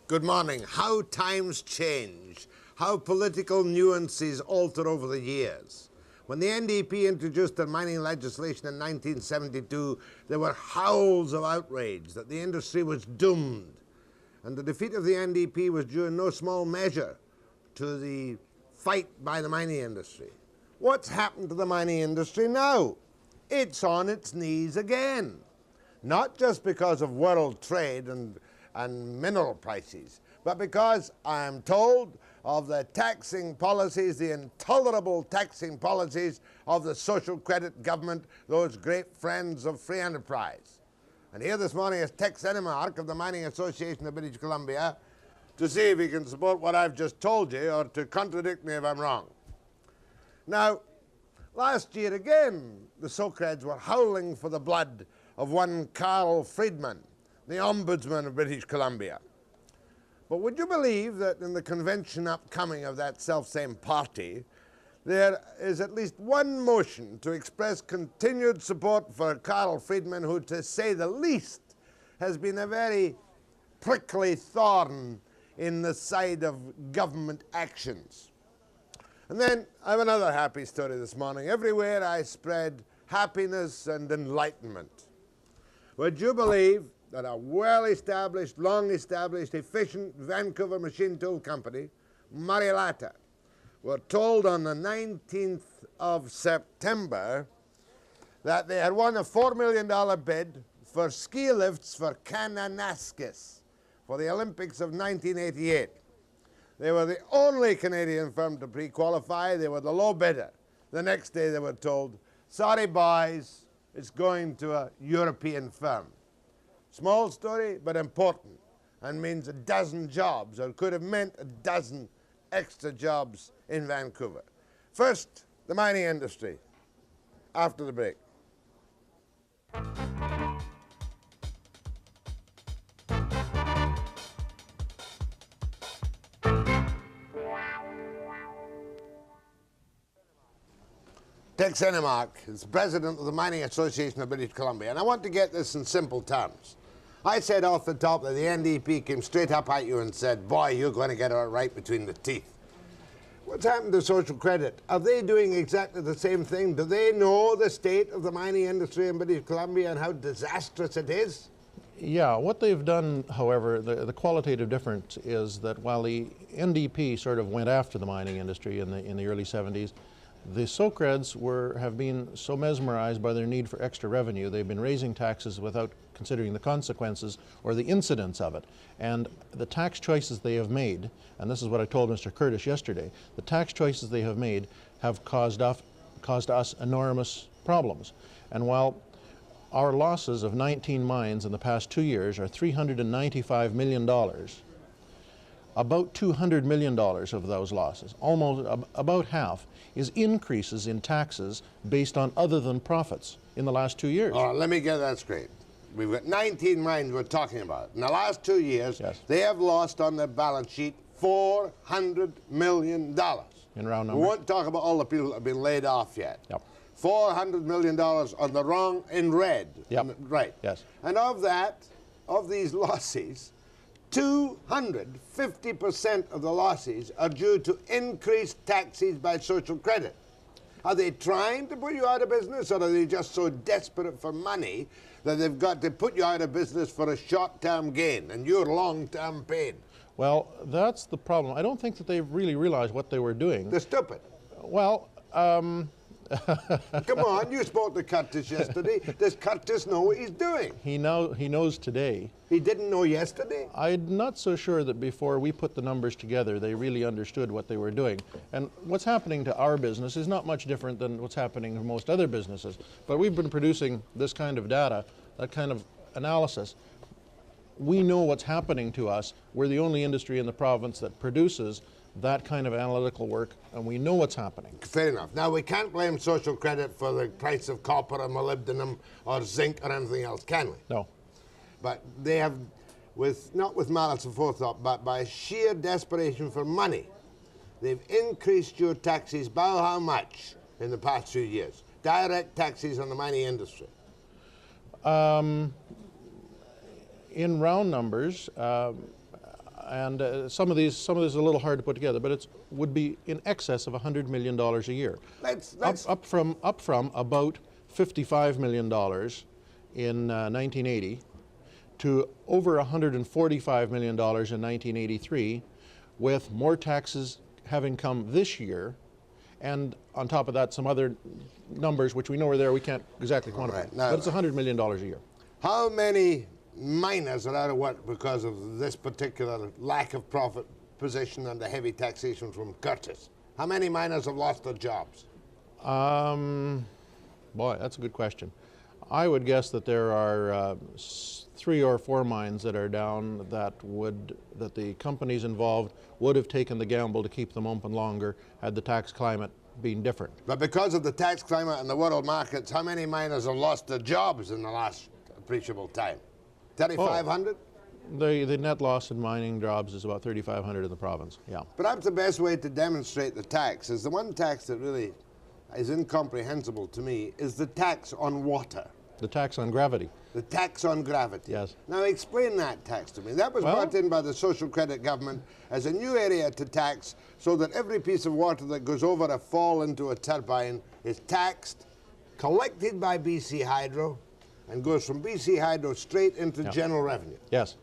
Good morning. How times change, how political nuances alter over the years. When the NDP introduced their mining legislation in 1972, there were howls of outrage that the industry was doomed. And the defeat of the NDP was due in no small measure to the fight by the mining industry. What's happened to the mining industry now? It's on its knees again. Not just because of world trade and mineral prices, but because I am told of the taxing policies, the intolerable taxing policies of the social credit government, those great friends of free enterprise. And here this morning is Tex Enemark of the Mining Association of British Columbia to see if he can support what I've just told you or to contradict me if I'm wrong. Now, last year again, the Socreds were howling for the blood of one Karl Friedmann, the Ombudsman of British Columbia. But would you believe that in the convention upcoming of that self-same party, there is at least one motion to express continued support for Karl Friedmann, who, to say the least, has been a very prickly thorn in the side of government actions. And then I have another happy story this morning. Everywhere I spread happiness and enlightenment. Would you believe that a well-established, long-established, efficient Vancouver machine tool company, Murray-Latta, were told on the 19th of September that they had won a $4 million bid for ski lifts for Kananaskis for the Olympics of 1988. They were the only Canadian firm to pre-qualify. They were the low bidder. The next day they were told, sorry boys, it's going to a European firm. Small story, but important, and means a dozen jobs, or could have meant a dozen extra jobs in Vancouver. First, the mining industry, after the break. Tex Enemark is president of the Mining Association of British Columbia, and I want to get this in simple terms. I said off the top that the NDP came straight up at you and said, boy, you're going to get it right between the teeth. What's happened to social credit? Are they doing exactly the same thing? Do they know the state of the mining industry in British Columbia and how disastrous it is? Yeah, what they've done, however, the qualitative difference is that while the NDP sort of went after the mining industry in the early 70s, the Socreds have been so mesmerized by their need for extra revenue, they've been raising taxes without considering the consequences or the incidence of it. And the tax choices they have made, and this is what I told Mr. Curtis yesterday, the tax choices they have made have caused us enormous problems. And while our losses of 19 mines in the past 2 years are $395 million, about $200 million of those losses, almost about half, is increases in taxes based on other than profits in the last 2 years. All right, let me get that straight. We've got 19 mines we're talking about. In the last 2 years, yes, they have lost on their balance sheet $400 million. In round numbers. We won't talk about all the people that have been laid off yet. Yep. $400 million on the wrong, in red. Yep. Right. Yes. And of that, of these losses, 250% of the losses are due to increased taxes by social credit. Are they trying to put you out of business, or are they just so desperate for money that they've got to put you out of business for a short-term gain and your long-term pain? Well, that's the problem. I don't think that they've really realized what they were doing. They're stupid. Well, Come on, you spoke to Curtis yesterday. Does Curtis know what he's doing? He knows today. He didn't know yesterday? I'm not so sure that before we put the numbers together, they really understood what they were doing. And what's happening to our business is not much different than what's happening to most other businesses. But we've been producing this kind of data, that kind of analysis. We know what's happening to us. We're the only industry in the province that produces that kind of analytical work, and we know what's happening. Fair enough. Now, we can't blame social credit for the price of copper or molybdenum or zinc or anything else, can we? No. But they have, not with malice and forethought, but by sheer desperation for money, they've increased your taxes by how much in the past few years? Direct taxes on the mining industry. In round numbers, some of this is a little hard to put together, but it would be in excess of $100 million a year. Up from about $55 million in 1980 to over $145 million in 1983, with more taxes having come this year, and on top of that some other numbers which we know are there, we can't exactly quantify. Right. Now, but it's $100 million a year. How many miners are out of work because of this particular lack of profit position and the heavy taxation from Curtis? How many miners have lost their jobs? Boy, that's a good question. I would guess that there are 3 or 4 mines that are down that the companies involved would have taken the gamble to keep them open longer had the tax climate been different. But because of the tax climate and the world markets, how many miners have lost their jobs in the last appreciable time? 3,500? The net loss in mining jobs is about 3,500 in the province, yeah. Perhaps the best way to demonstrate the tax is the one tax that really is incomprehensible to me is the tax on water. The tax on gravity. The tax on gravity. Yes. Now explain that tax to me. That was brought in by the social credit government as a new area to tax so that every piece of water that goes over a fall into a turbine is taxed, collected by BC Hydro, and goes from BC Hydro straight into general revenue. Yes.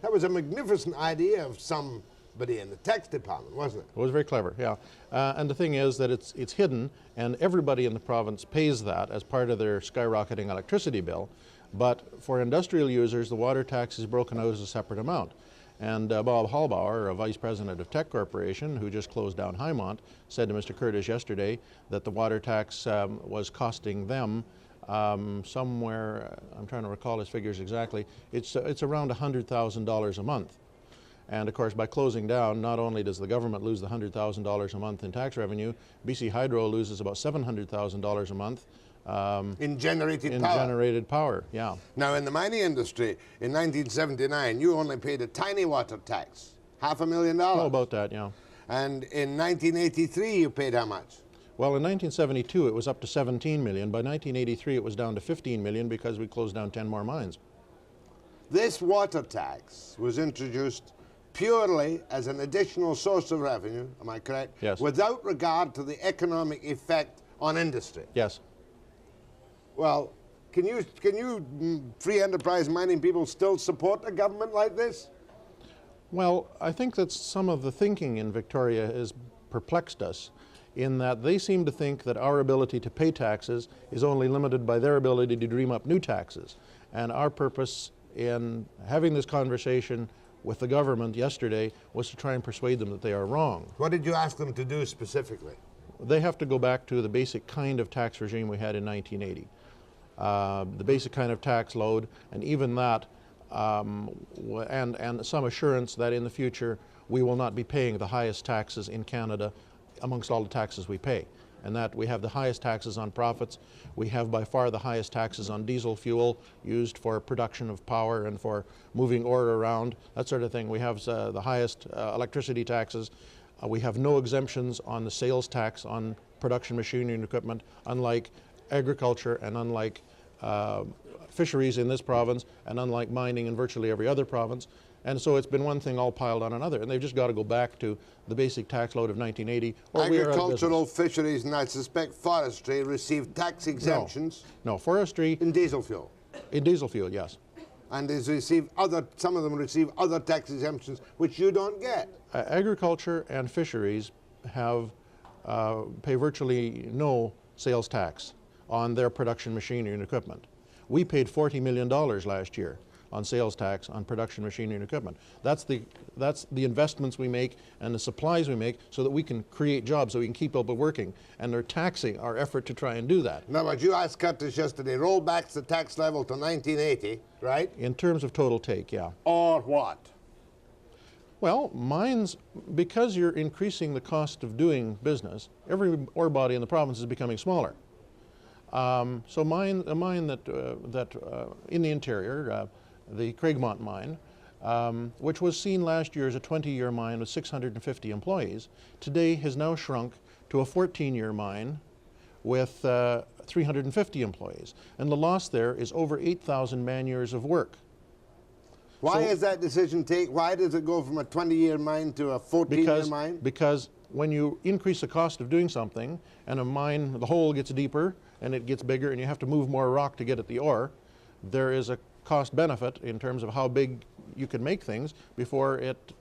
That was a magnificent idea of somebody in the tax department, wasn't it? It was very clever, yeah. And the thing is that it's hidden, and everybody in the province pays that as part of their skyrocketing electricity bill. But for industrial users, the water tax is broken out as a separate amount. And Bob Hallbauer, a vice president of Tech Corporation, who just closed down Highmont, said to Mr. Curtis yesterday that the water tax was costing them somewhere, I'm trying to recall his figures exactly, it's around $100,000 a month. And of course, by closing down, not only does the government lose the $100,000 a month in tax revenue, BC Hydro loses about $700,000 a month in generated power, yeah. Now, in the mining industry, in 1979, you only paid a tiny water tax, $500,000. Oh, about that, yeah. And in 1983, you paid how much? Well, in 1972, it was up to 17 million. By 1983, it was down to 15 million because we closed down 10 more mines. This water tax was introduced purely as an additional source of revenue, am I correct? Yes. Without regard to the economic effect on industry. Yes. Well, can you free enterprise mining people still support a government like this? Well, I think that some of the thinking in Victoria has perplexed us in that they seem to think that our ability to pay taxes is only limited by their ability to dream up new taxes. And our purpose in having this conversation with the government yesterday was to try and persuade them that they are wrong. What did you ask them to do specifically? They have to go back to the basic kind of tax regime we had in 1980. The basic kind of tax load, and even that, and some assurance that in the future we will not be paying the highest taxes in Canada amongst all the taxes we pay. And that we have the highest taxes on profits. We have by far the highest taxes on diesel fuel used for production of power and for moving ore around, that sort of thing. We have the highest electricity taxes. We have no exemptions on the sales tax on production machinery and equipment, unlike agriculture and unlike fisheries in this province and unlike mining in virtually every other province. And so it's been one thing all piled on another, and they've just got to go back to the basic tax load of 1980. Or agricultural, fisheries, and I suspect forestry receive tax exemptions. No, forestry in diesel fuel. In diesel fuel, yes. And some of them receive other tax exemptions which you don't get. Agriculture and fisheries have pay virtually no sales tax on their production machinery and equipment. We paid $40 million last year on sales tax on production machinery and equipment. That's the investments we make and the supplies we make so that we can create jobs, so we can keep people working. And they're taxing our effort to try and do that. Now, but you asked Curtis yesterday, roll back the tax level to 1980, right? In terms of total take, yeah. Or what? Well, mines, because you're increasing the cost of doing business, every ore body in the province is becoming smaller. So a mine that in the interior, the Craigmont mine, which was seen last year as a 20-year mine with 650 employees, today has now shrunk to a 14-year mine with 350 employees. And the loss there is over 8,000 man-years of work. Why is that decision taken? Why does it go from a 20-year mine to a 14-year mine? Because when you increase the cost of doing something, and a mine, the hole gets deeper and it gets bigger, and you have to move more rock to get at the ore, there is a cost benefit in terms of how big you can make things before it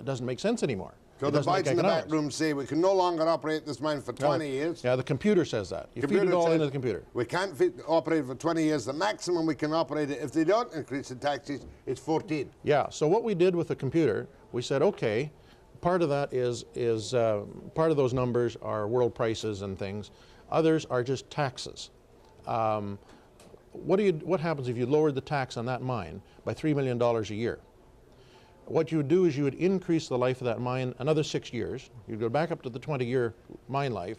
doesn't make sense anymore. So the boys in the back room say we can no longer operate this mine for 20 years. Yeah, the computer says that. You feed it all into the computer. We can't operate for 20 years. The maximum we can operate it, if they don't increase the taxes, it's 14. Yeah, so what we did with the computer, we said, okay, part of that is part of those numbers are world prices and things. Others are just taxes. What happens if you lowered the tax on that mine by $3 million a year? What you would do is you would increase the life of that mine another 6 years. You'd go back up to the 20-year mine life,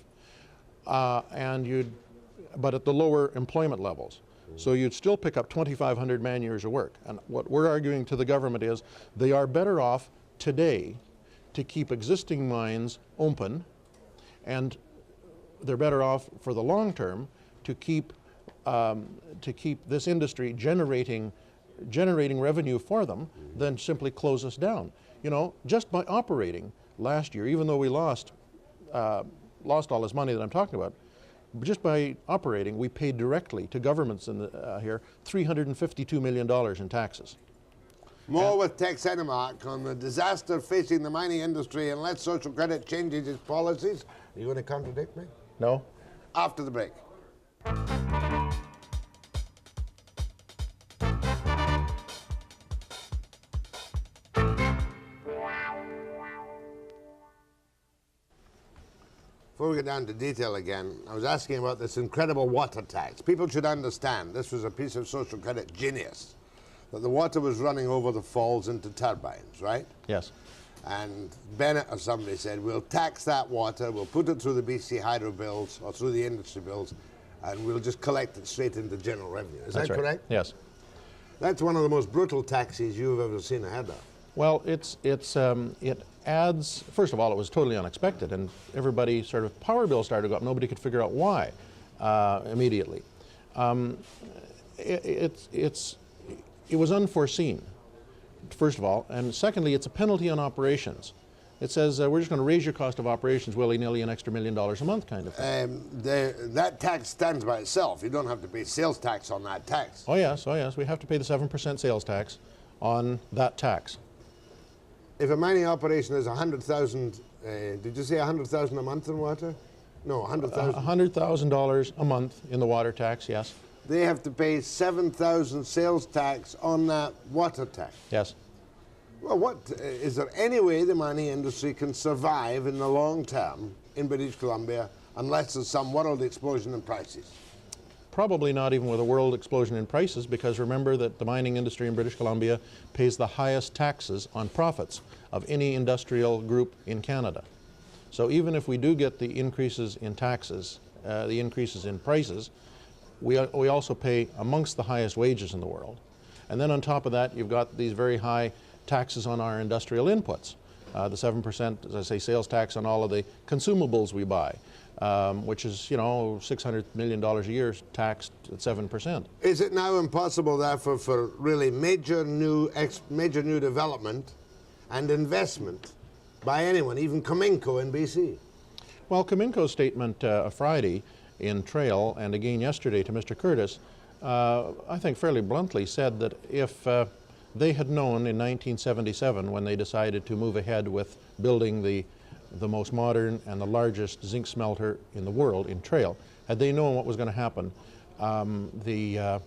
but at the lower employment levels. So you'd still pick up 2,500 man-years of work. And what we're arguing to the government is they are better off today to keep existing mines open, and they're better off for the long term to keep this industry generating revenue for them than simply close us down. You know, just by operating last year, even though we lost all this money that I'm talking about, just by operating, we paid directly to governments in here $352 million in taxes. More with Tex Enemark on the disaster facing the mining industry unless social credit changes its policies. Are you going to contradict me? No. After the break. Before we get down to detail again, I was asking about this incredible water tax. People should understand this was a piece of social credit genius, that the water was running over the falls into turbines, right? Yes. And Bennett or somebody said, we'll tax that water, we'll put it through the BC Hydro bills or through the industry bills, and we'll just collect it straight into general revenue. Is that correct? Yes. That's one of the most brutal taxes you've ever seen ahead of. Well, it adds, first of all, it was totally unexpected, and everybody sort of, power bills started to go up. Nobody could figure out why immediately. It was unforeseen, first of all, and secondly, it's a penalty on operations. It says we're just going to raise your cost of operations willy-nilly an extra $1 million a month kind of thing. That tax stands by itself. You don't have to pay sales tax on that tax. Oh yes, we have to pay the 7% sales tax on that tax. If a mining operation is 100,000, did you say 100,000 a month in water? No, 100,000. $100,000 a month in the water tax, yes. They have to pay 7,000 sales tax on that water tax. Yes. Well, is there any way the mining industry can survive in the long term in British Columbia unless there's some world explosion in prices? Probably not even with a world explosion in prices, because remember that the mining industry in British Columbia pays the highest taxes on profits of any industrial group in Canada. So even if we do get the increases in taxes, the increases in prices, we also pay amongst the highest wages in the world. And then on top of that, you've got these very high taxes on our industrial inputs. The 7%, as I say, sales tax on all of the consumables we buy. Which is, you know, $600 million a year taxed at 7%. Is it now impossible, therefore, for really major new development and investment by anyone, even Cominco in BC? Well, Cominco's statement Friday in Trail and again yesterday to Mr. Curtis, I think fairly bluntly said that if they had known in 1977 when they decided to move ahead with building the most modern and the largest zinc smelter in the world in Trail, had they known what was going to happen, the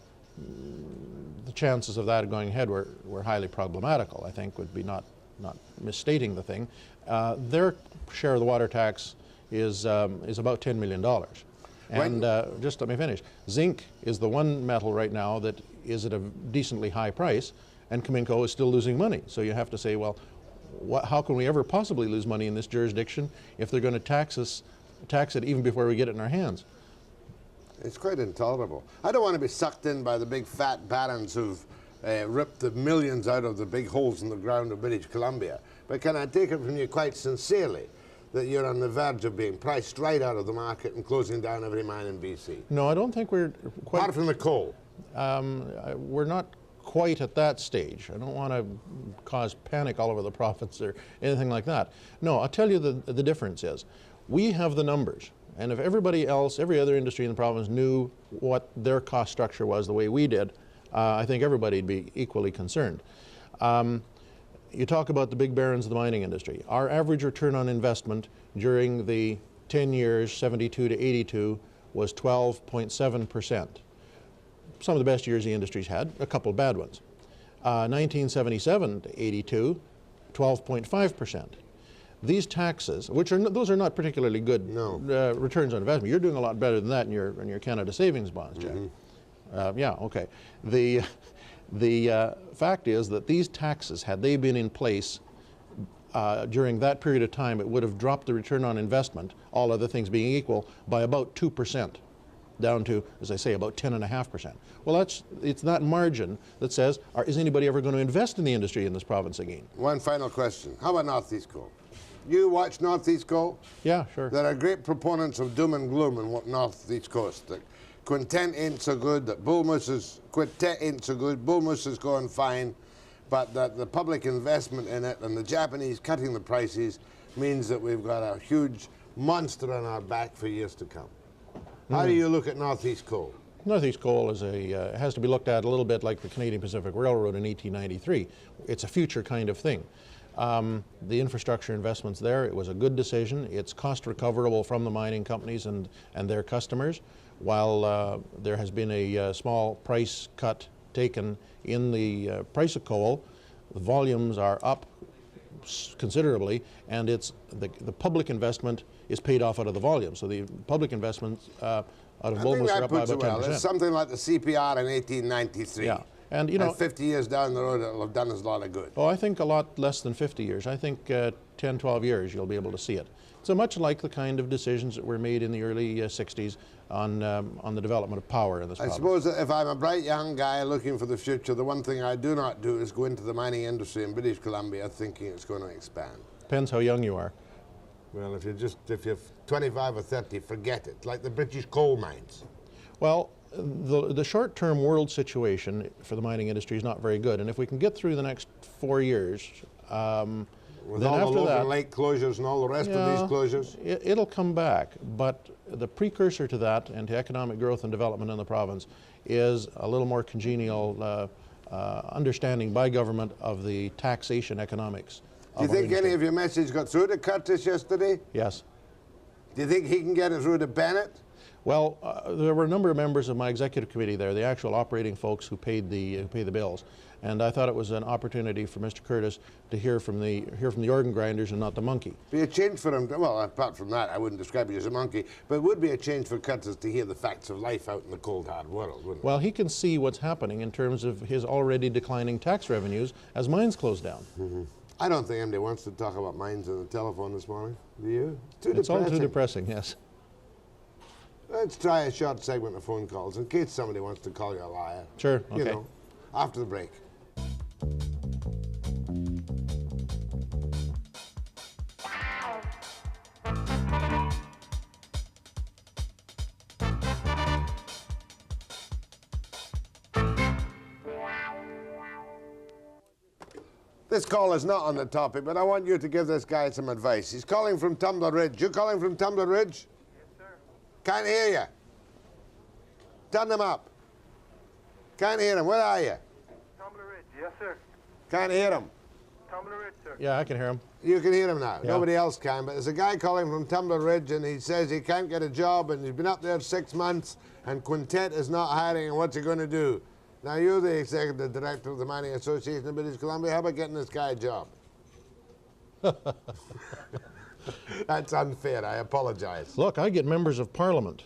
chances of that going ahead were highly problematical, I think, would be not misstating the thing. Their share of the water tax is about $10 million. And just let me finish. Zinc is the one metal right now that is at a decently high price, and Cominco is still losing money. So you have to say, well, how can we ever possibly lose money in this jurisdiction if they're going to tax it even before we get it in our hands? It's quite intolerable. I don't want to be sucked in by the big fat barons who've ripped the millions out of the big holes in the ground of British Columbia. But can I take it from you quite sincerely that you're on the verge of being priced right out of the market and closing down every mine in BC? No, I don't think we're quite... Apart from the coal. We're not quite at that stage. I don't want to cause panic all over the province or anything like that. No, I'll tell you the difference is, we have the numbers, and if everybody else, every other industry in the province knew what their cost structure was the way we did, I think everybody'd be equally concerned. You talk about the big barons of the mining industry. Our average return on investment during the 10 years, 72 to 82, was 12.7%. Some of the best years the industry's had, a couple of bad ones. 1977 to 82, 12.5%. These taxes, which are those are not particularly good returns on investment. You're doing a lot better than that in your Canada savings bonds, Jack. Yeah, okay. The fact is that these taxes, had they been in place during that period of time, it would have dropped the return on investment, all other things being equal, by about 2%, down to, as I say, about 10.5%. Well, it's that margin that says, is anybody ever going to invest in the industry in this province again? One final question. How about North East Coal? You watch North East Coal? Yeah, sure. There are great proponents of doom and gloom in North East Coast. That Quintet ain't so good, that Quintet ain't so good, Bullmoose is going fine, but that the public investment in it and the Japanese cutting the prices means that we've got a huge monster on our back for years to come. How do you look at North East Coal? North East Coal is has to be looked at a little bit like the Canadian Pacific Railroad in 1893. It's a future kind of thing. The infrastructure investments there, it was a good decision. It's cost recoverable from the mining companies and their customers. While there has been a small price cut taken in the price of coal, the volumes are up considerably, and it's the public investment is paid off out of the volume. So the public investments out of Bullmoose are up by about 10%. It's something like the CPR in 1893. Yeah. And, you know, 50 years down the road, it'll have done us a lot of good. Oh, I think a lot less than 50 years. I think 10, 12 years you'll be able to see it. So much like the kind of decisions that were made in the early 60s on the development of power in this province. I suppose that if I'm a bright young guy looking for the future, the one thing I do not do is go into the mining industry in British Columbia thinking it's going to expand. Depends how young you are. Well, if you're 25 or 30, forget it. Like the British coal mines. Well, the short-term world situation for the mining industry is not very good, and if we can get through the next 4 years, with then all after the local that, lake closures and all the rest of these closures? It'll come back, but the precursor to that and to economic growth and development in the province is a little more congenial understanding by government of the taxation economics. Do you think any of your message got through to Curtis yesterday? Yes. Do you think he can get it through to Bennett? Well, there were a number of members of my executive committee there, the actual operating folks who paid the bills, and I thought it was an opportunity for Mr. Curtis to hear from the organ grinders and not the monkey. Be a change for him. Well, apart from that, I wouldn't describe you as a monkey, but it would be a change for Curtis to hear the facts of life out in the cold, hard world, wouldn't it? Well, he can see what's happening in terms of his already declining tax revenues as mines close down. Mm-hmm. I don't think anybody wants to talk about mines on the telephone this morning. Do you? It's all too depressing, yes. Let's try a short segment of phone calls in case somebody wants to call you a liar. Sure, okay. You know, after the break. This call is not on the topic, but I want you to give this guy some advice. He's calling from Tumbler Ridge. You calling from Tumbler Ridge? Can't hear you. Turn them up. Can't hear him. Where are you? Tumbler Ridge, yes, sir. Can't hear him. Tumbler Ridge, sir. Yeah, I can hear him. You can hear him now. Yeah. Nobody else can, but there's a guy calling from Tumbler Ridge, and he says he can't get a job, and he's been up there 6 months, and Quintet is not hiring, and what's he going to do? Now, you're the executive director of the Mining Association of British Columbia. How about getting this guy a job? That's unfair. I apologize. Look, I get members of Parliament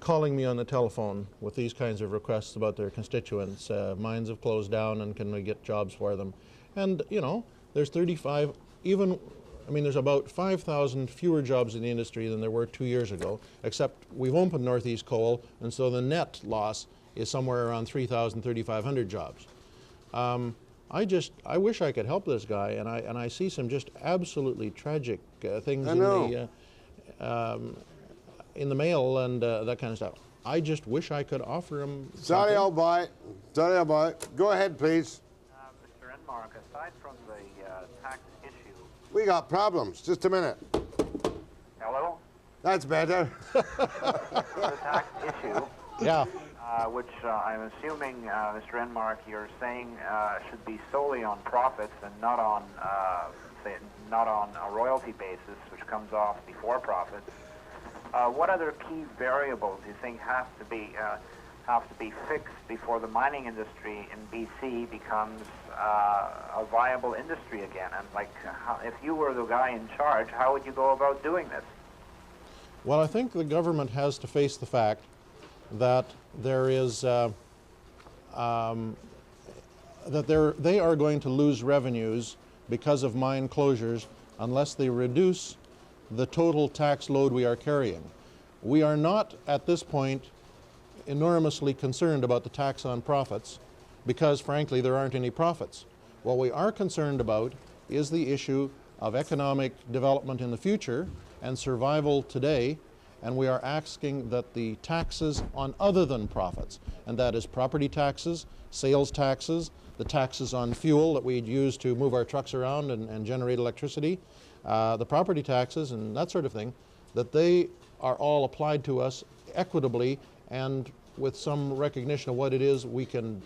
calling me on the telephone with these kinds of requests about their constituents. Mines have closed down, and can we get jobs for them? And, you know, there's 35, there's about 5,000 fewer jobs in the industry than there were 2 years ago, except we've opened Northeast Coal, and so the net loss is somewhere around 3,000, 3,500 jobs. I wish I could help this guy, and I see some just absolutely tragic things in the mail and that kind of stuff. I just wish I could offer them Sorry, something. old boy. Sorry, old boy. Go ahead, please. Mr. Enemark, aside from the tax issue... We got problems. Just a minute. Hello? That's better. The tax issue, Yeah. which I'm assuming, Mr. Enemark, you're saying should be solely on profits and not on, not on a royalty basis, which comes off before profits. What other key variables do you think have to be fixed before the mining industry in BC becomes a viable industry again? And like, if you were the guy in charge, how would you go about doing this? Well, I think the government has to face the fact that there is that they are going to lose revenues because of mine closures unless they reduce the total tax load we are carrying. We are not at this point enormously concerned about the tax on profits because, frankly, there aren't any profits. What we are concerned about is the issue of economic development in the future and survival today, and we are asking that the taxes on other than profits, and that is property taxes, sales taxes, the taxes on fuel that we'd use to move our trucks around and generate electricity, the property taxes and that sort of thing, that they are all applied to us equitably and with some recognition of what it is we can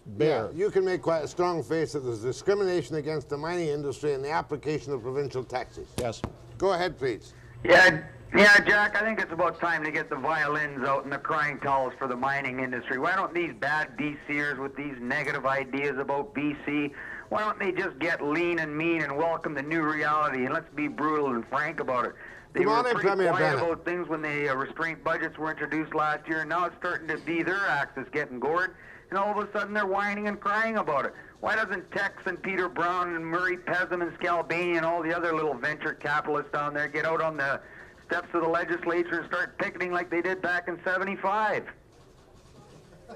bear. Yeah, you can make quite a strong face that there's discrimination against the mining industry and the application of provincial taxes. Yes. Go ahead, please. Yeah, Jack, I think it's about time to get the violins out and the crying towels for the mining industry. Why don't these bad BCers with these negative ideas about BC, why don't they just get lean and mean and welcome the new reality, and let's be brutal and frank about it. They Come on were in, pretty Premier quiet Bennett. about things when the restraint budgets were introduced last year, and now it's starting to be their axe that's getting gored, and all of a sudden they're whining and crying about it. Why doesn't Tex and Peter Brown and Murray Pesum and Scalabani and all the other little venture capitalists down there get out on the steps of the legislature and start picketing like they did back in '75?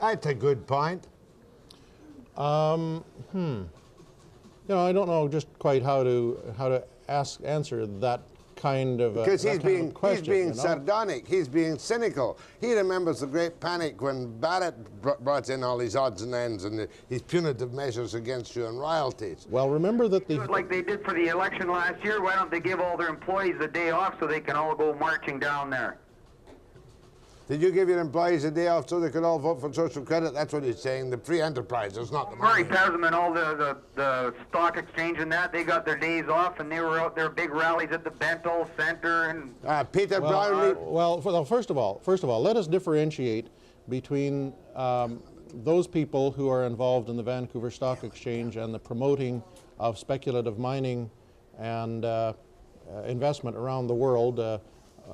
That's a good point. You know, I don't know just quite how to answer that kind of Because he's being you know? sardonic, he's being cynical. He remembers the Great Panic when Barrett brought in all these odds and ends and his punitive measures against you and royalties. Well, remember that the... Like they did for the election last year, why don't they give all their employees a day off so they can all go marching down there? Did you give your employees a day off so they could all vote for social credit? That's what he's saying. The free enterprises, not the Murray money. Pesum and all the stock exchange and that, they got their days off and they were out there big rallies at the Bentall Center and... Peter Brownlee. First of all, let us differentiate between those people who are involved in the Vancouver Stock Exchange and the promoting of speculative mining and investment around the world.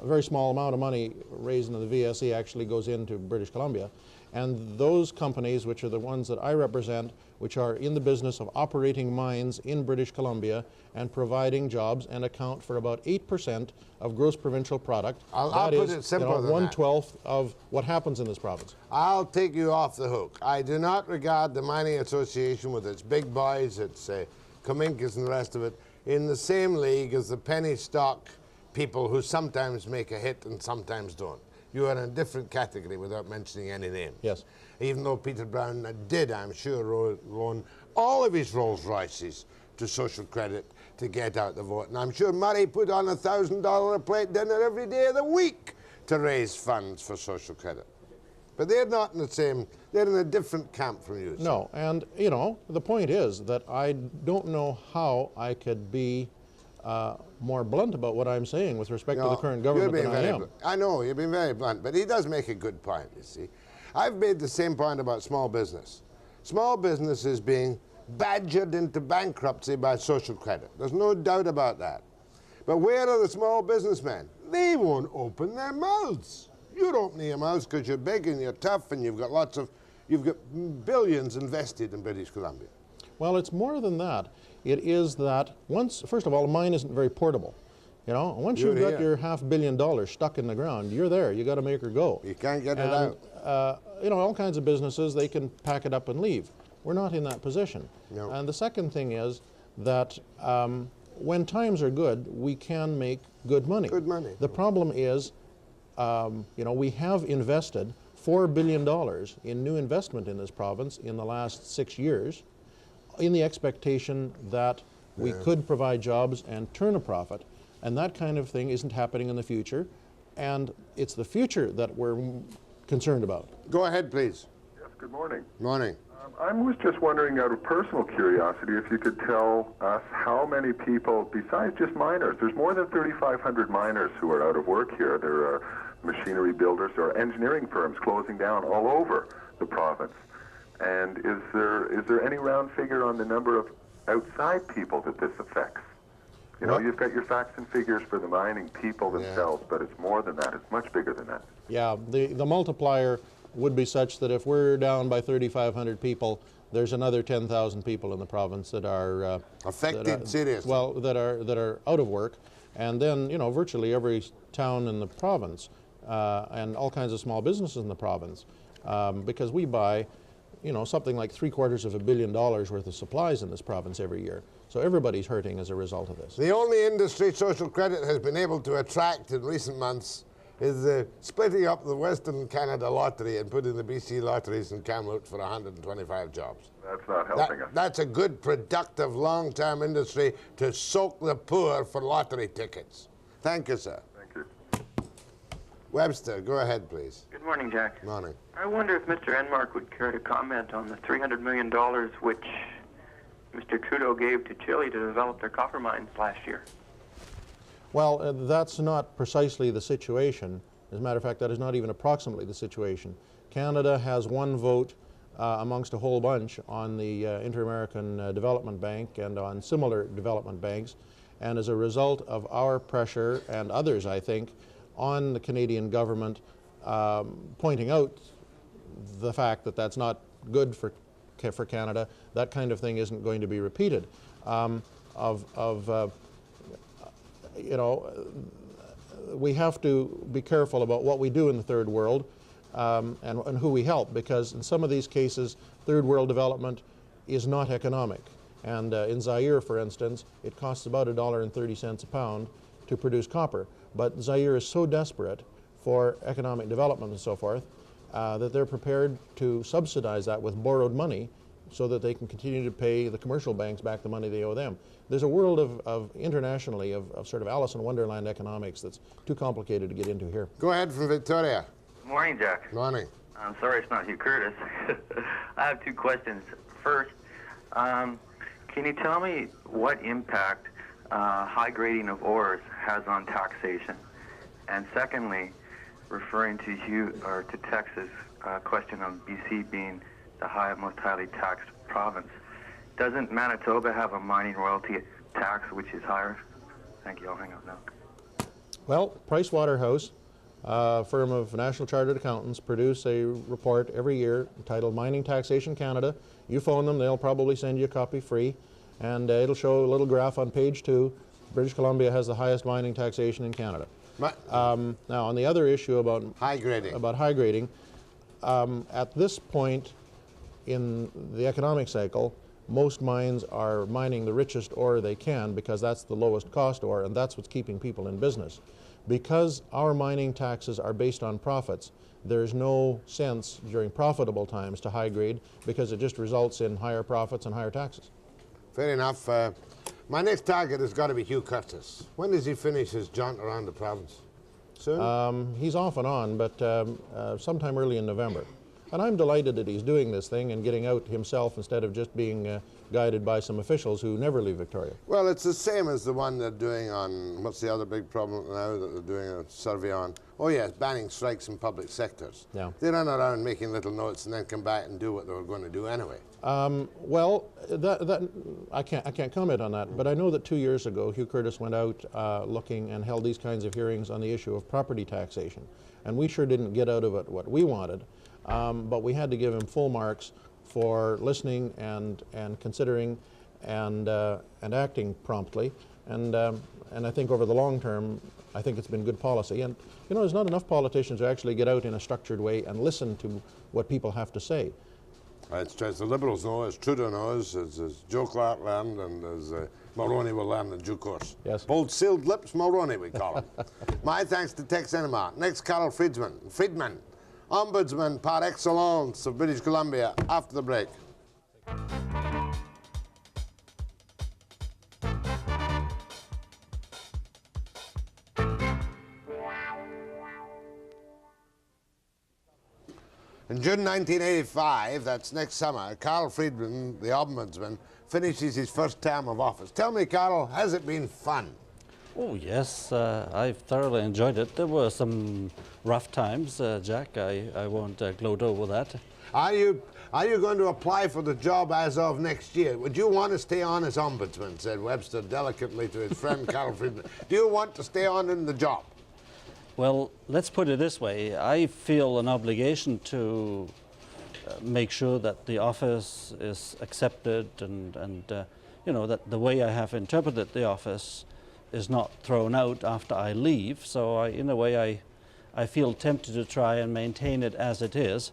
A very small amount of money raised into the VSE actually goes into British Columbia. And those companies, which are the ones that I represent, which are in the business of operating mines in British Columbia and providing jobs and account for about 8% of gross provincial product. I'll put it simpler than that. 1/12 of what happens in this province. I'll take you off the hook. I do not regard the Mining Association with its big boys, its Cominkus and the rest of it, in the same league as the penny stock people who sometimes make a hit and sometimes don't. You are in a different category without mentioning any names. Yes. Even though Peter Brown did, I'm sure, loan all of his Rolls Royces to social credit to get out the vote. And I'm sure Murray put on $1,000 a plate dinner every day of the week to raise funds for social credit. But they're not in the same, they're in a different camp from you. No, and you know, the point is that I don't know how I could be more blunt about what I'm saying with respect to the current government than I am. I know, you've been very blunt, but he does make a good point, you see. I've made the same point about small business. Small business is being badgered into bankruptcy by social credit. There's no doubt about that. But where are the small businessmen? They won't open their mouths. You're opening your mouths because you're big and you're tough and you've got billions invested in British Columbia. Well, it's more than that. It is that first of all, a mine isn't very portable. You know, once you've got your $500 million stuck in the ground, you're there. You got to make her go. You can't get it out. You know, all kinds of businesses, they can pack it up and leave. We're not in that position. No. And the second thing is that when times are good, we can make good money. Good money. The problem is You know, we have invested $4 billion in new investment in this province in the last 6 years in the expectation that we could provide jobs and turn a profit. And that kind of thing isn't happening in the future. And it's the future that we're concerned about. Go ahead, please. Yes, good morning. Morning. I was just wondering, out of personal curiosity, if you could tell us how many people, besides just miners, there's more than 3,500 miners who are out of work here. There are machinery builders, there are engineering firms closing down all over the province. And is there any round figure on the number of outside people that this affects? You know, you've got your facts and figures for the mining people themselves, but it's more than that. It's much bigger than that. Yeah, the multiplier would be such that if we're down by 3,500 people, there's another 10,000 people in the province that are affected seriously. Well, that are out of work, and then, you know, virtually every town in the province and all kinds of small businesses in the province, because we buy, you know, something like $750 million worth of supplies in this province every year. So everybody's hurting as a result of this. The only industry social credit has been able to attract in recent months is the splitting up the Western Canada lottery and putting the BC lotteries in Kamloops for 125 jobs. That's not helping us. That's a good, productive, long-term industry to soak the poor for lottery tickets. Thank you, sir. Thank you. Webster, go ahead, please. Good morning, Jack. Morning. I wonder if Mr. Enemark would care to comment on the $300 million which Mr. Trudeau gave to Chile to develop their copper mines last year. Well, that's not precisely the situation. As a matter of fact, that is not even approximately the situation. Canada has one vote amongst a whole bunch on the Inter-American Development Bank and on similar development banks, and as a result of our pressure and others, I think, on the Canadian government pointing out the fact that that's not good for Canada, that kind of thing isn't going to be repeated. You know, we have to be careful about what we do in the third world and who we help, because in some of these cases, third world development is not economic. And in Zaire, for instance, it costs about $1.30 a pound to produce copper. But Zaire is so desperate for economic development and so forth that they're prepared to subsidize that with borrowed money so that they can continue to pay the commercial banks back the money they owe them. There's a world of internationally of sort of Alice in Wonderland economics that's too complicated to get into here. Go ahead from Victoria. Morning, Jack. Morning. I'm sorry it's not Hugh Curtis. I have two questions. First, can you tell me what impact high grading of ores has on taxation? And secondly, referring to to Tex's question on BC being the most highly taxed province, doesn't Manitoba have a mining royalty tax which is higher? Thank you. I'll hang up now. Well, Pricewaterhouse, firm of National Chartered Accountants, produce a report every year entitled Mining Taxation Canada. You phone them, they'll probably send you a copy free, and it'll show a little graph on page 2. British Columbia has the highest mining taxation in Canada. Now, on the other issue about high grading, at this point in the economic cycle, most mines are mining the richest ore they can because that's the lowest cost ore, and that's what's keeping people in business. Because our mining taxes are based on profits, there's no sense during profitable times to high grade because it just results in higher profits and higher taxes. Fair enough. My next target has got to be Hugh Curtis. When does he finish his jaunt around the province? Soon? He's off and on, but sometime early in November. And I'm delighted that he's doing this thing and getting out himself instead of just being guided by some officials who never leave Victoria. Well, it's the same as the one they're doing on, what's the other big problem now that they're doing a survey on? Oh yes, banning strikes in public sectors. Yeah. They run around making little notes and then come back and do what they were going to do anyway. Well, I can't comment on that, but I know that 2 years ago Hugh Curtis went out looking and held these kinds of hearings on the issue of property taxation. And we sure didn't get out of it what we wanted, but we had to give him full marks for listening and considering and acting promptly. And I think over the long term, I think it's been good policy. And you know, there's not enough politicians who actually get out in a structured way and listen to what people have to say. It's as the Liberals know, as Trudeau knows, as Joe Clark learned, and as Mulroney will learn in due course. Yes. Bold sealed lips Mulroney, we call him. My thanks to Tex Enemark. Next, Karl Friedmann, Ombudsman par excellence of British Columbia, after the break. In June 1985, that's next summer, Karl Friedmann, the Ombudsman, finishes his first term of office. Tell me, Karl, has it been fun? Oh yes, I've thoroughly enjoyed it. There were some rough times, Jack. I won't gloat over that. Are you going to apply for the job as of next year? Would you want to stay on as Ombudsman, said Webster delicately to his friend Karl Friedmann. Do you want to stay on in the job? Well, let's put it this way. I feel an obligation to make sure that the office is accepted and you know, that the way I have interpreted the office is not thrown out after I leave. So in a way, I feel tempted to try and maintain it as it is.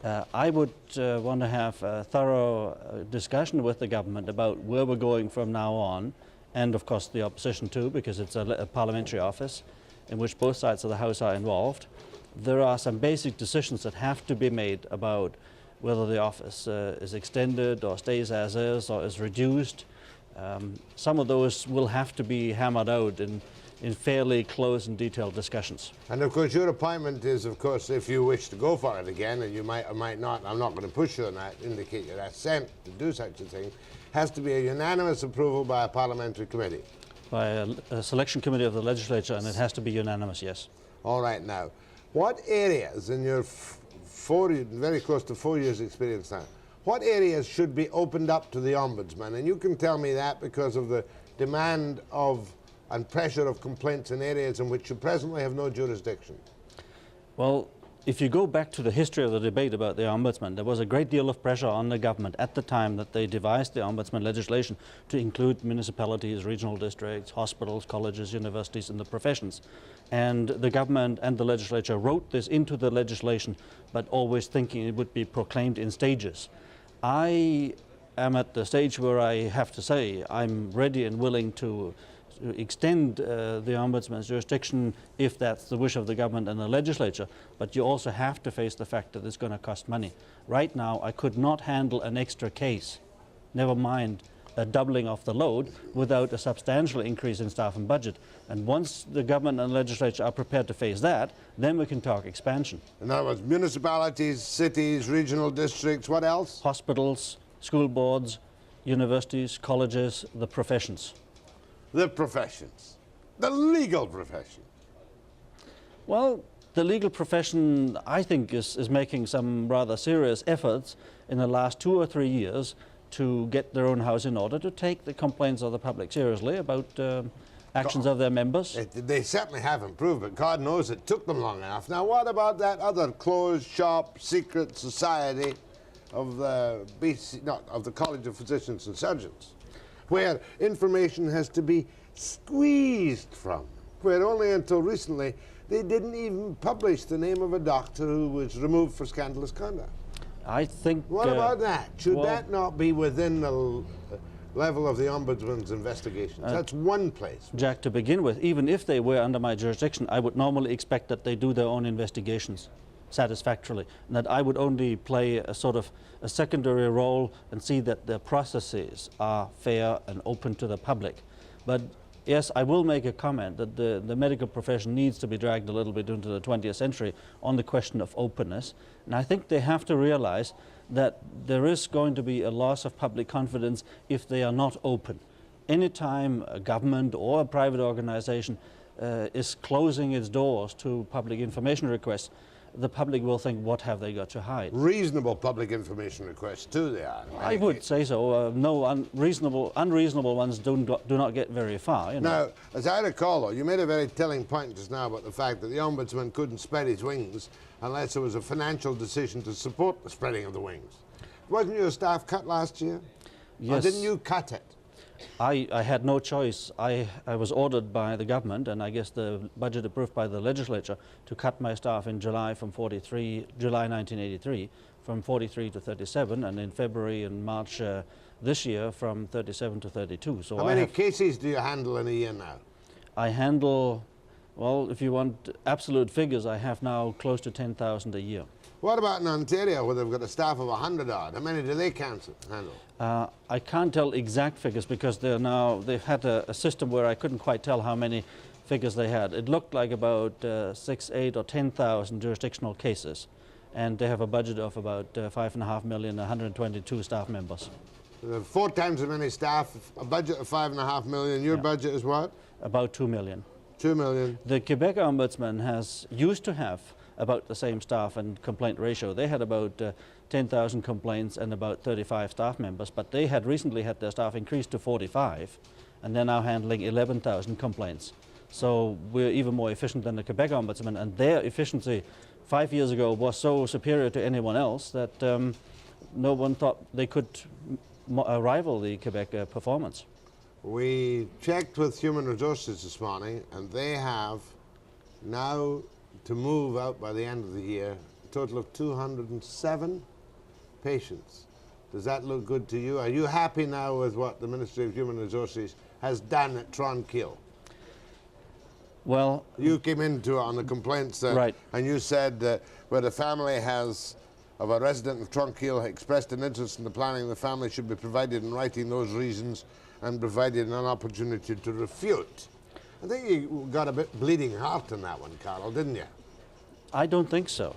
I would want to have a thorough discussion with the government about where we're going from now on, and of course the opposition too, because it's a parliamentary office in which both sides of the House are involved. There are some basic decisions that have to be made about whether the office is extended or stays as is or is reduced. Some of those will have to be hammered out in fairly close and detailed discussions. And of course your appointment is, of course, if you wish to go for it again, and you might or might not, I'm not going to push you on that, indicate your assent to do such a thing, has to be a unanimous approval by a parliamentary committee. By a selection committee of the legislature, and it has to be unanimous, yes. All right, now, what areas in your very close to 4 years experience now, what areas should be opened up to the Ombudsman? And you can tell me that because of the demand of and pressure of complaints in areas in which you presently have no jurisdiction. Well, if you go back to the history of the debate about the Ombudsman, there was a great deal of pressure on the government at the time that they devised the Ombudsman legislation to include municipalities, regional districts, hospitals, colleges, universities, and the professions. And the government and the legislature wrote this into the legislation, but always thinking it would be proclaimed in stages. I am at the stage where I have to say I'm ready and willing to extend the Ombudsman's jurisdiction if that's the wish of the government and the legislature, but you also have to face the fact that it's going to cost money. Right now I could not handle an extra case, never mind a doubling of the load, without a substantial increase in staff and budget. And once the government and legislature are prepared to face that, then we can talk expansion. In other words, municipalities, cities, regional districts, what else? Hospitals, school boards, universities, colleges, the professions. The professions, the legal profession. Well, the legal profession, I think, is making some rather serious efforts in the last 2 or 3 years to get their own house in order, to take the complaints of the public seriously about actions of their members. They certainly have improved, but God knows it took them long enough. Now, what about that other closed shop, secret society of the of the College of Physicians and Surgeons, where information has to be squeezed from, where only until recently they didn't even publish the name of a doctor who was removed for scandalous conduct? I think... What about that? Should that not be within the level of the Ombudsman's investigations? That's one place. Jack, to begin with, even if they were under my jurisdiction, I would normally expect that they do their own investigations satisfactorily, and that I would only play a sort of a secondary role and see that the processes are fair and open to the public. But yes, I will make a comment that the medical profession needs to be dragged a little bit into the 20th century on the question of openness. And I think they have to realize that there is going to be a loss of public confidence if they are not open. Anytime a government or a private organization is closing its doors to public information requests, the public will think, what have they got to hide? Reasonable public information requests too, they are. I would say so. No unreasonable ones do not get very far. You know. Now, as I recall, though, you made a very telling point just now about the fact that the Ombudsman couldn't spread his wings unless there was a financial decision to support the spreading of the wings. Wasn't your staff cut last year? Yes. Or didn't you cut it? I had no choice. I was ordered by the government, and I guess the budget approved by the legislature, to cut my staff in July 1983 from 43 to 37, and in February and March this year from 37 to 32. So how many cases do you handle in a year now? I handle, well, if you want absolute figures, I have now close to 10,000 a year. What about in Ontario, where they've got a staff of 100 odd? How many do they handle? I can't tell exact figures because they've had a system where I couldn't quite tell how many figures they had. It looked like about 6, 8 or 10,000 jurisdictional cases, and they have a budget of about 5.5 million, 122 staff members. So they have 4 times as many staff, a budget of 5.5 million. Your budget is what? About 2 million. 2 million. The Quebec Ombudsman used to have about the same staff and complaint ratio. They had about 10,000 complaints and about 35 staff members, but they had recently had their staff increased to 45, and they're now handling 11,000 complaints. So we're even more efficient than the Quebec Ombudsman, and their efficiency 5 years ago was so superior to anyone else that no one thought they could rival the Quebec performance. We checked with Human Resources this morning, and they have now to move out by the end of the year a total of 207 patients. Does that look good to you? Are you happy now with what the Ministry of Human Resources has done at Tronquil? Well, you came into it on the complaints, right, and you said where the family of a resident of Tronquil expressed an interest in the planning, the family should be provided in writing those reasons and provided an opportunity to refute. I think you got a bit bleeding heart in that one, Carl, didn't you? I don't think so.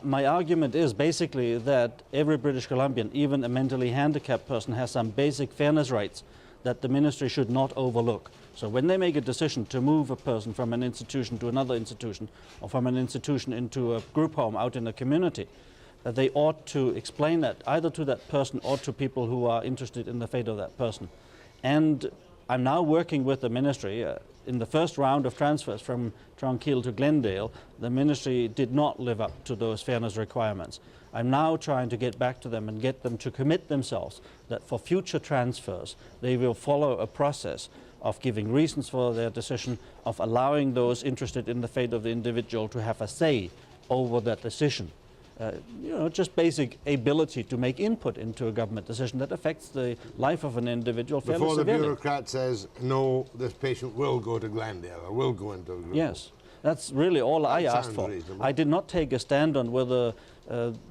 My argument is basically that every British Columbian, even a mentally handicapped person, has some basic fairness rights that the ministry should not overlook. So when they make a decision to move a person from an institution to another institution, or from an institution into a group home out in the community, they ought to explain that either to that person or to people who are interested in the fate of that person. And I'm now working with the ministry. In the first round of transfers from Tronquil to Glendale, the ministry did not live up to those fairness requirements. I'm now trying to get back to them and get them to commit themselves that for future transfers they will follow a process of giving reasons for their decision, of allowing those interested in the fate of the individual to have a say over that decision. Just basic ability to make input into a government decision that affects the life of an individual fairly Before the severely. bureaucrat says, no, this patient will go to Glendale or will go into a group. Yes, that's really all I asked for. Reasonable. I did not take a stand on whether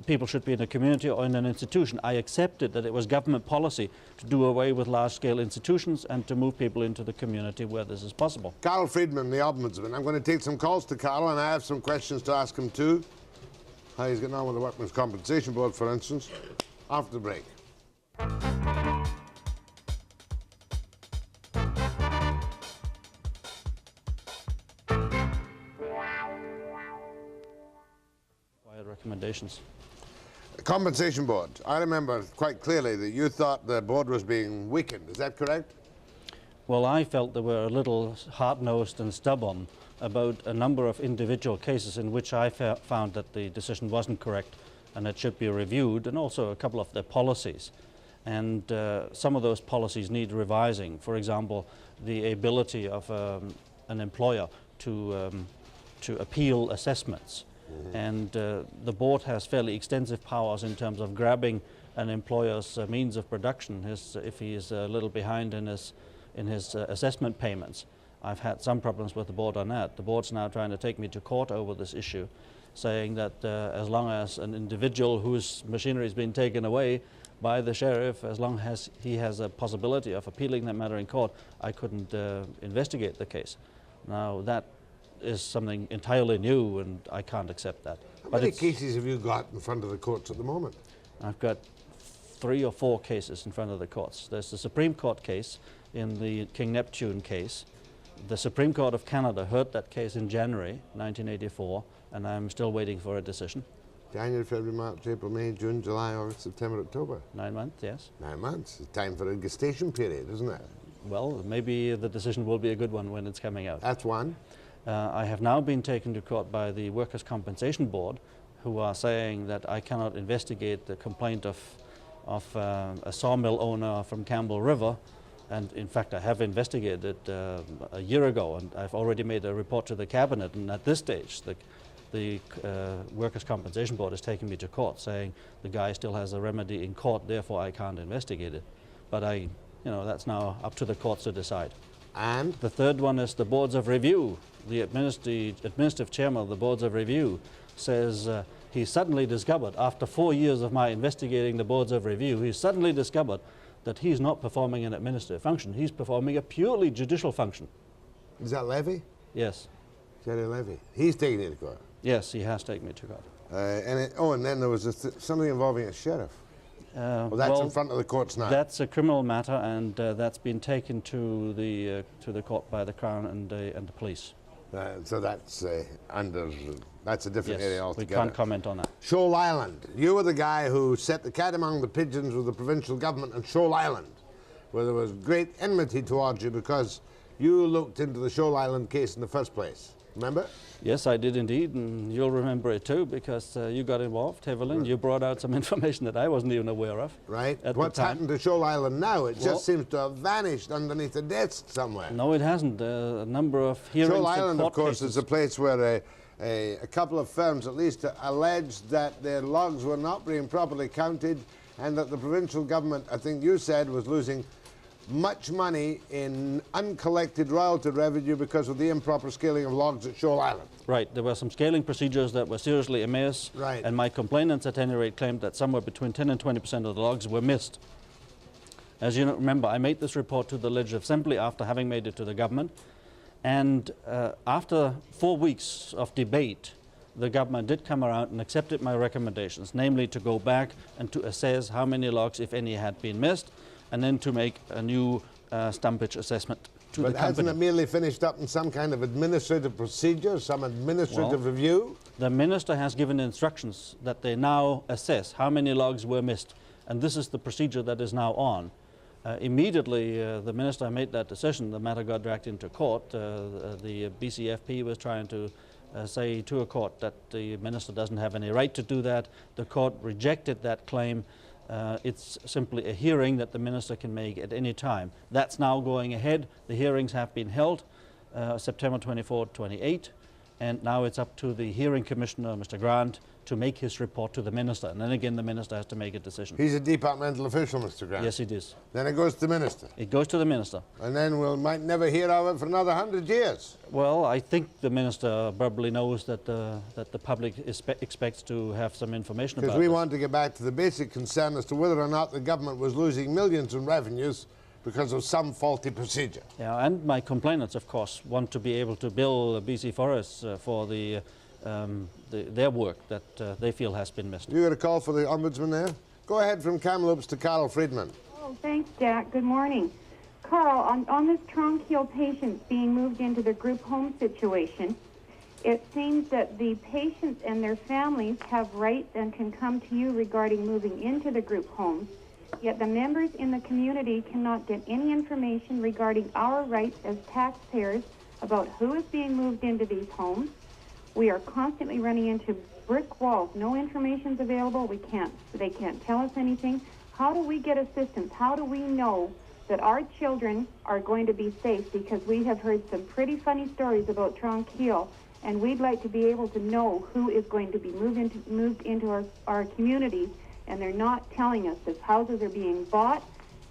people should be in a community or in an institution. I accepted that it was government policy to do away with large-scale institutions and to move people into the community where this is possible. Karl Friedmann, the Ombudsman. I'm going to take some calls to Karl, and I have some questions to ask him too. How he's getting on with the Workmen's Compensation Board, for instance, after the break. Recommendations. The Compensation Board. I remember quite clearly that you thought the board was being weakened. Is that correct? Well, I felt they were a little hard-nosed and stubborn about a number of individual cases in which I found that the decision wasn't correct and it should be reviewed, and also a couple of their policies. And some of those policies need revising. For example, the ability of an employer to appeal assessments. Mm-hmm. And the board has fairly extensive powers in terms of grabbing an employer's means of production if he is a little behind in his assessment payments. I've had some problems with the board on that. The board's now trying to take me to court over this issue, saying that as long as an individual whose machinery has been taken away by the sheriff, as long as he has a possibility of appealing that matter in court, I couldn't investigate the case. Now that is something entirely new, and I can't accept that. How many cases have you got in front of the courts at the moment? I've got 3 or 4 cases in front of the courts. There's the Supreme Court case in the King Neptune case. The Supreme Court of Canada heard that case in January 1984, and I'm still waiting for a decision. January, February, March, April, May, June, July, August, September, October. 9 months, yes. 9 months. It's time for a gestation period, isn't it? Well, maybe the decision will be a good one when it's coming out. That's one. I have now been taken to court by the Workers' Compensation Board, who are saying that I cannot investigate the complaint of a sawmill owner from Campbell River. And in fact, I have investigated a year ago, and I've already made a report to the cabinet. And at this stage, the Workers' Compensation Board has taken me to court saying the guy still has a remedy in court, therefore I can't investigate it. But that's now up to the courts to decide. And? The third one is the boards of review. The administrative chairman of the boards of review says he suddenly discovered, after 4 years of my investigating the boards of review, he suddenly discovered that he's not performing an administrative function. He's performing a purely judicial function. Is that Levy? Yes. Jerry Levy. He's taking it to court. Yes, he has taken me to court. And then there was something involving a sheriff. Well, that's in front of the courts now. That's a criminal matter, and that's been taken to the court by the Crown and the police. So that's that's a different area altogether. We can't comment on that. Shoal Island. You were the guy who set the cat among the pigeons with the provincial government on Shoal Island, where there was great enmity towards you because you looked into the Shoal Island case in the first place. Remember? Yes, I did indeed, and you'll remember it too because you got involved heavily. And you brought out some information that I wasn't even aware of. Right. What's happened to Shoal Island now? It just seems to have vanished underneath a desk somewhere. No, it hasn't. A number of hearings. Shoal Island, of course, cases. is a place where a couple of firms, at least, alleged that their logs were not being properly counted, and that the provincial government, I think you said, was losing much money in uncollected royalty revenue because of the improper scaling of logs at Shoal Island. Right, there were some scaling procedures that were seriously amiss, right. And my complainants at any rate claimed that somewhere between 10 and 20% of the logs were missed. As you remember, I made this report to the Legislative Assembly after having made it to the government, and after 4 weeks of debate, the government did come around and accepted my recommendations, namely to go back and to assess how many logs, if any, had been missed, and then to make a new stumpage assessment to the company. But hasn't it merely finished up in some kind of administrative procedure, some administrative review? The minister has given instructions that they now assess how many logs were missed, and this is the procedure that is now on. Immediately, the minister made that decision, the matter got dragged into court. The BCFP was trying to say to a court that the minister doesn't have any right to do that. The court rejected that claim. It's simply a hearing that the minister can make at any time. That's now going ahead. The hearings have been held September 24, 28, and now it's up to the hearing commissioner, Mr. Grant, to make his report to the minister. And then again, the minister has to make a decision. He's a departmental official, Mr. Grant. Yes, it is. Then it goes to the minister. It goes to the minister. And then we might never hear of it for another 100 years. Well, I think the minister probably knows that the public expects to have some information about it. Because we want to get back to the basic concern as to whether or not the government was losing millions in revenues because of some faulty procedure. Yeah, and my complainants, of course, want to be able to bill BC Forests for their work that they feel has been missed. You got a call for the Ombudsman there? Go ahead from Kamloops to Karl Friedmann. Oh, thanks, Jack. Good morning. Carl, on this Tronquil patients being moved into the group home situation, it seems that the patients and their families have rights and can come to you regarding moving into the group homes, yet the members in the community cannot get any information regarding our rights as taxpayers about who is being moved into these homes. We are constantly running into brick walls. No information is available. They can't tell us anything. How do we get assistance? How do we know that our children are going to be safe? Because we have heard some pretty funny stories about Tronquil, and we'd like to be able to know who is going to be moved into our communities, and they're not telling us. These houses are being bought,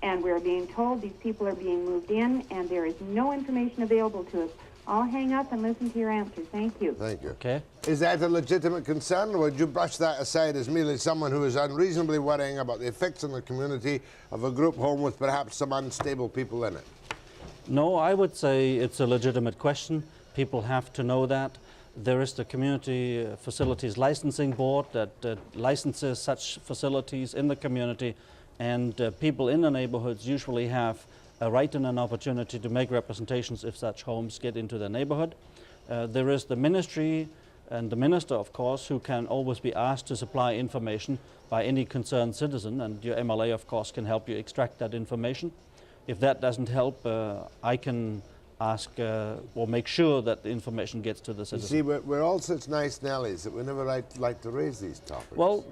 and we're being told these people are being moved in, and there is no information available to us. I'll hang up and listen to your answer. Thank you. Thank you. Okay. Is that a legitimate concern, or would you brush that aside as merely someone who is unreasonably worrying about the effects on the community of a group home with perhaps some unstable people in it? No, I would say it's a legitimate question. People have to know that. There is the Community Facilities Licensing Board that licenses such facilities in the community, and people in the neighborhoods usually have a right and an opportunity to make representations if such homes get into their neighborhood. There is the ministry and the minister, of course, who can always be asked to supply information by any concerned citizen, and your MLA, of course, can help you extract that information. If that doesn't help, I can ask or make sure that the information gets to the citizen. You see, we're all such nice Nellies that we never like to raise these topics. Well,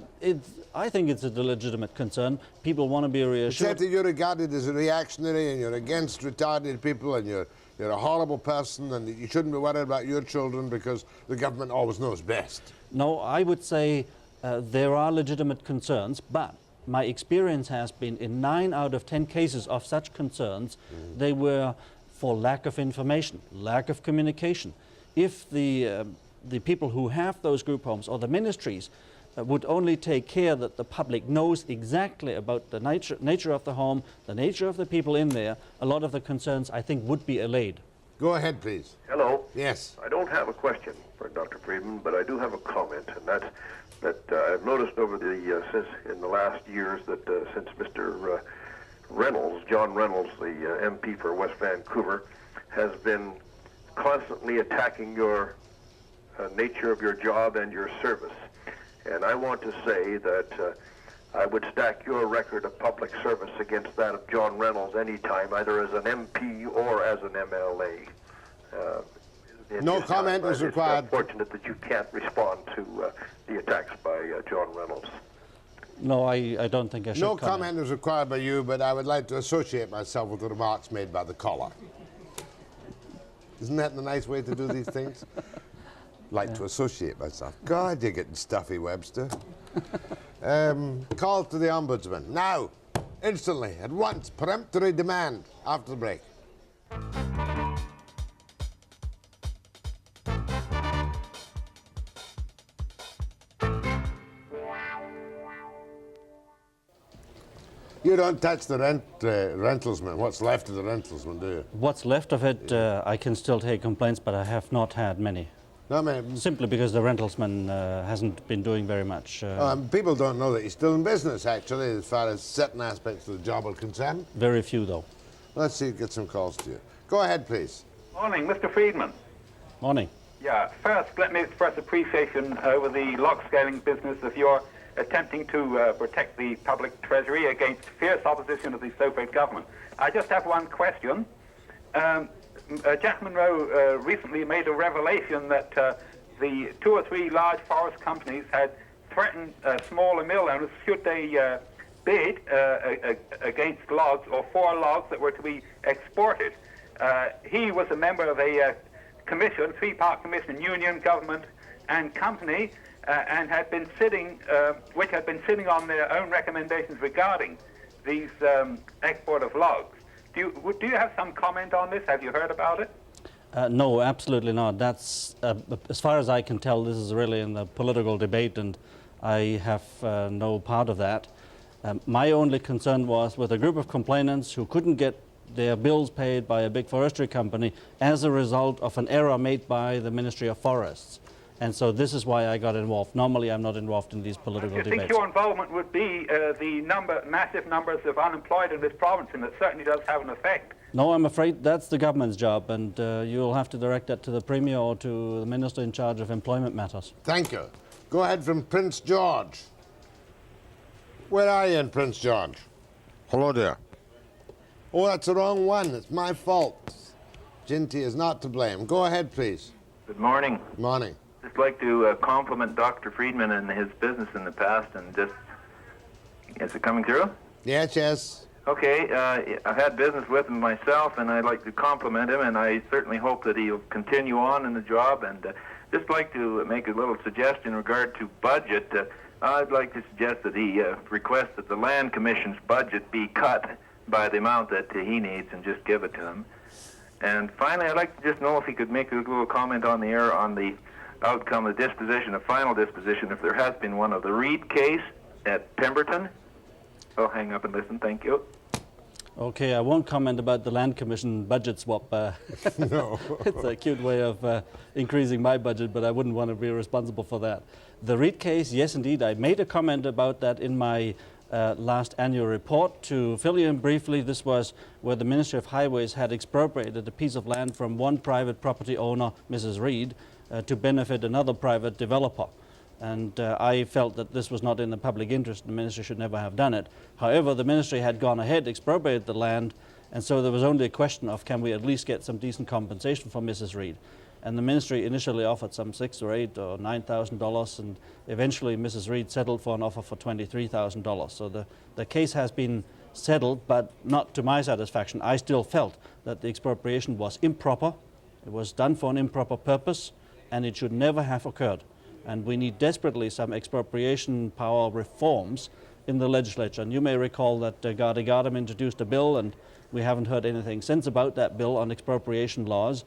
I think it's a legitimate concern. People want to be reassured. Except that you're regarded as a reactionary and you're against retarded people and you're you're a horrible person and you shouldn't be worried about your children because the government always knows best. No, I would say there are legitimate concerns, but my experience has been in 9 out of 10 cases of such concerns, they were for lack of information, lack of communication. If the people who have those group homes or the ministries would only take care that the public knows exactly about the nature of the home, the nature of the people in there, a lot of the concerns, I think, would be allayed. Go ahead, please. Hello. Yes. I don't have a question for Dr. Friedmann, but I do have a comment, and that's that I've noticed over the since in the last years that since Mr. Reynolds, John Reynolds, the MP for West Vancouver, has been constantly attacking your nature of your job and your service. And I want to say that I would stack your record of public service against that of John Reynolds anytime, either as an MP or as an MLA. No comment is required. It's unfortunate that you can't respond to the attacks by John Reynolds. No, I don't think I should. No comment is required by you, but I would like to associate myself with the remarks made by the caller. Isn't that the nice way to do these things? Like to associate myself. God, you're getting stuffy, Webster. Call to the Ombudsman. Now, instantly, at once, peremptory demand after the break. You don't touch the rentalsman. What's left of the rentalsman, do you? What's left of it, I can still take complaints, but I have not had many. No, ma'am. Simply because the rentalsman hasn't been doing very much. People don't know that he's still in business, actually, as far as certain aspects of the job are concerned. Very few, though. Let's see, get some calls to you. Go ahead, please. Morning, Mr. Friedmann. Morning. Yeah, first, let me express appreciation over the log scaling business of your attempting to protect the public treasury against fierce opposition of the Soviet government. I just have one question. Jack Monroe recently made a revelation that the 2 or 3 large forest companies had threatened smaller mill owners should they bid against logs or for logs that were to be exported. He was a member of a commission, 3-part commission, union, government, and company, and had been sitting, which had been sitting on their own recommendations regarding these export of logs. Do you have some comment on this? Have you heard about it? No, absolutely not. That's, as far as I can tell, this is really in the political debate, and I have no part of that. My only concern was with a group of complainants who couldn't get their bills paid by a big forestry company as a result of an error made by the Ministry of Forests. And so this is why I got involved. Normally I'm not involved in these political debates. Do you think your involvement would be the massive numbers of unemployed in this province, and it certainly does have an effect? No, I'm afraid that's the government's job, and you'll have to direct that to the Premier or to the Minister in charge of employment matters. Thank you. Go ahead from Prince George. Where are you in Prince George? Hello there. Oh, that's the wrong one. It's my fault. Ginty is not to blame. Go ahead, please. Good morning. Morning. Just like to compliment Dr. Friedmann and his business in the past, and just, is it coming through? Yes, yes. Okay, I've had business with him myself, and I'd like to compliment him, and I certainly hope that he'll continue on in the job, and just like to make a little suggestion in regard to budget. I'd like to suggest that he request that the Land Commission's budget be cut by the amount that he needs, and just give it to him. And finally, I'd like to just know if he could make a little comment on the air on the outcome of disposition, a final disposition, if there has been one, of the Reed case at Pemberton. I'll hang up and listen. Thank you. Okay, I won't comment about the Land Commission budget swap. No. It's a cute way of increasing my budget, but I wouldn't want to be responsible for that. The Reed case, yes, indeed. I made a comment about that in my last annual report. To fill you in briefly, this was where the Ministry of Highways had expropriated a piece of land from one private property owner, Mrs. Reed, to benefit another private developer. And I felt that this was not in the public interest. The ministry should never have done it. However, the ministry had gone ahead, expropriated the land, and so there was only a question of, can we at least get some decent compensation for Mrs. Reed? And the ministry initially offered some $6,000 or $8,000 or $9,000, and eventually Mrs. Reed settled for an offer for $23,000. So the case has been settled, but not to my satisfaction. I still felt that the expropriation was improper. It was done for an improper purpose, and it should never have occurred. And we need desperately some expropriation power reforms in the legislature. And you may recall that Gardy Gardam introduced a bill, and we haven't heard anything since about that bill on expropriation laws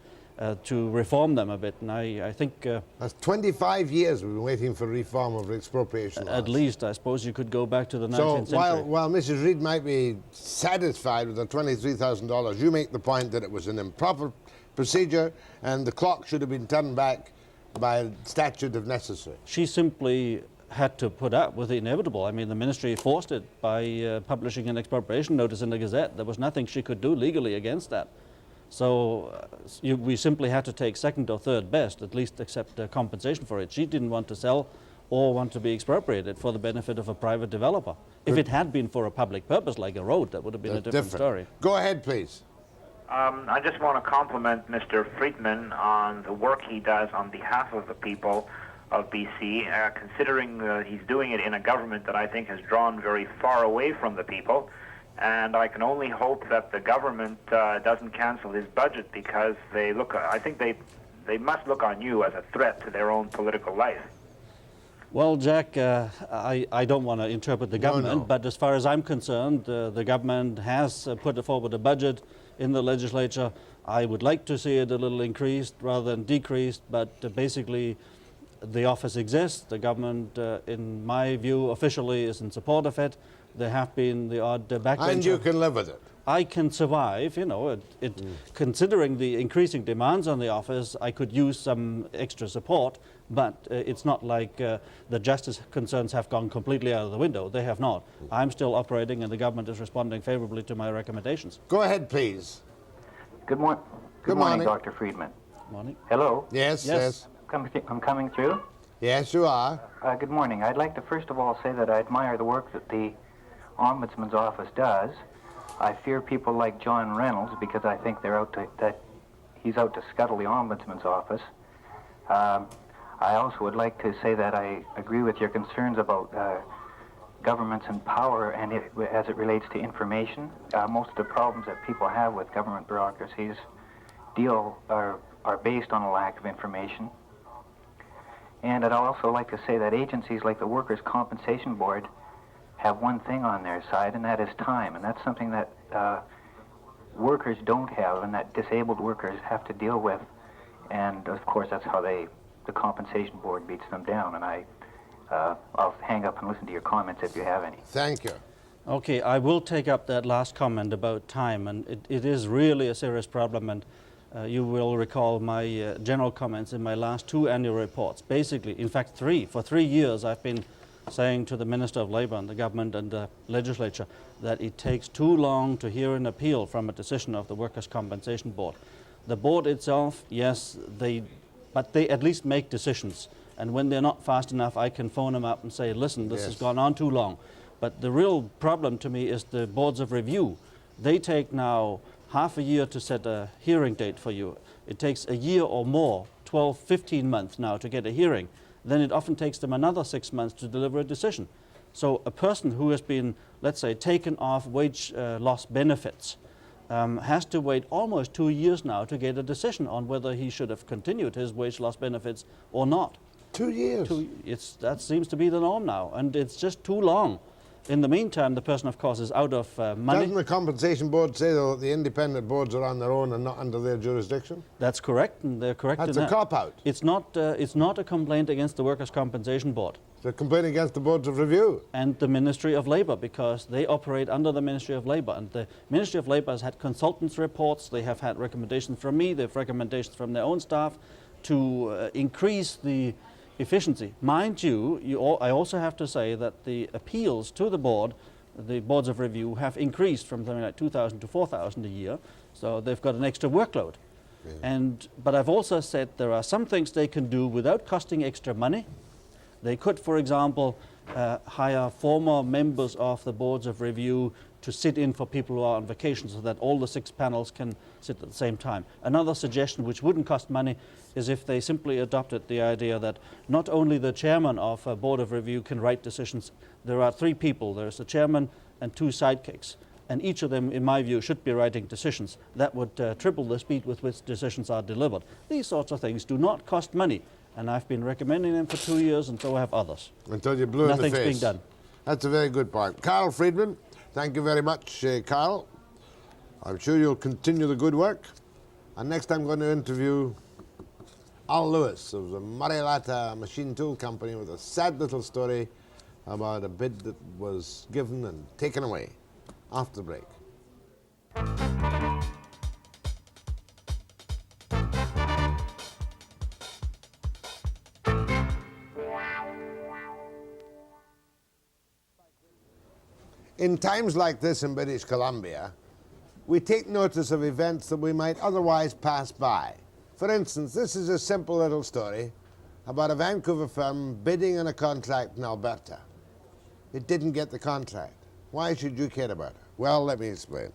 to reform them a bit. And I think... That's 25 years we've been waiting for reform of expropriation laws. At least, I suppose you could go back to the 19th century. So while Mrs. Reid might be satisfied with the $23,000, you make the point that it was an improper procedure and the clock should have been turned back by statute if necessary. She simply had to put up with the inevitable. I mean, the ministry forced it by publishing an expropriation notice in the Gazette. There was nothing she could do legally against that. So we simply had to take second or third best, at least accept compensation for it. She didn't want to sell or want to be expropriated for the benefit of a private developer. If it had been for a public purpose, like a road, that would have been a different story. Go ahead, please. I just want to compliment Mr. Friedmann on the work he does on behalf of the people of BC, considering he's doing it in a government that I think has drawn very far away from the people. And I can only hope that the government doesn't cancel his budget, because I think they must look on you as a threat to their own political life. Well, Jack, I don't want to interpret the government, but as far as I'm concerned, the government has put forward a budget in the legislature. I would like to see it a little increased rather than decreased, but basically the office exists. The government, in my view, officially is in support of it. There have been the odd backbencher. And you can live with it. I can survive, you know, considering the increasing demands on the office, I could use some extra support, but it's not like the justice concerns have gone completely out of the window. They have not. I'm still operating, and the government is responding favorably to my recommendations. Go ahead, please. Good morning, Dr. Friedmann. Morning. Hello? Yes. I'm coming through? Yes, you are. Good morning. I'd like to first of all say that I admire the work that the Ombudsman's office does. I fear people like John Reynolds, because I think he's out to scuttle the Ombudsman's office. I also would like to say that I agree with your concerns about governments and power, and as it relates to information. Most of the problems that people have with government bureaucracies are based on a lack of information. And I'd also like to say that agencies like the Workers' Compensation Board have one thing on their side, and that is time. And that's something that workers don't have, and that disabled workers have to deal with. And of course, that's how the Compensation Board beats them down. And I'll hang up and listen to your comments if you have any. Thank you. Okay, I will take up that last comment about time, and it is really a serious problem. And you will recall my general comments in my last 2 annual reports. Basically, in fact, 3. For 3 years, I've been saying to the Minister of Labour and the government and the legislature that it takes too long to hear an appeal from a decision of the Workers' Compensation Board. The board itself, yes, but they at least make decisions. And when they're not fast enough, I can phone them up and say, listen, this has gone on too long. But the real problem to me is the boards of review. They take now half a year to set a hearing date for you. It takes a year or more, 12, 15 months now to get a hearing. Then it often takes them another 6 months to deliver a decision. So a person who has been, let's say, taken off wage loss benefits has to wait almost 2 years now to get a decision on whether he should have continued his wage loss benefits or not. 2 years? That seems to be the norm now, and it's just too long. In the meantime, the person, of course, is out of money. Doesn't the Compensation Board say, though, that the independent boards are on their own and not under their jurisdiction? That's correct, and they're correct in that. That's a cop-out. It's not a complaint against the Workers' Compensation Board. It's a complaint against the boards of review. And the Ministry of Labour, because they operate under the Ministry of Labour. And the Ministry of Labour has had consultants' reports, they have had recommendations from me, they have recommendations from their own staff to increase the efficiency. Mind you, I also have to say that the appeals to the board, the boards of review, have increased from something like 2,000 to 4,000 a year, so they've got an extra workload. Yeah. But I've also said there are some things they can do without costing extra money. They could, for example, hire former members of the boards of review to sit in for people who are on vacation so that all the 6 panels can sit at the same time. Another suggestion, which wouldn't cost money, is if they simply adopted the idea that not only the chairman of a board of review can write decisions. There are 3 people. There's the chairman and 2 sidekicks. and each of them, in my view, should be writing decisions that would triple the speed with which decisions are delivered. These sorts of things do not cost money, and I've been recommending them for 2 years, and so have others. Until you're blue in the face. Nothing's being done. That's a very good point. Karl Friedmann, thank you very much, Karl. I'm sure you'll continue the good work. And next I'm going to interview Al Lewis of the Murray-Latta Machine Tool Company with a sad little story about a bid that was given and taken away. After the break. In times like this in British Columbia, we take notice of events that we might otherwise pass by. For instance, this is a simple little story about a Vancouver firm bidding on a contract in Alberta. It didn't get the contract. Why should you care about it? Well, let me explain.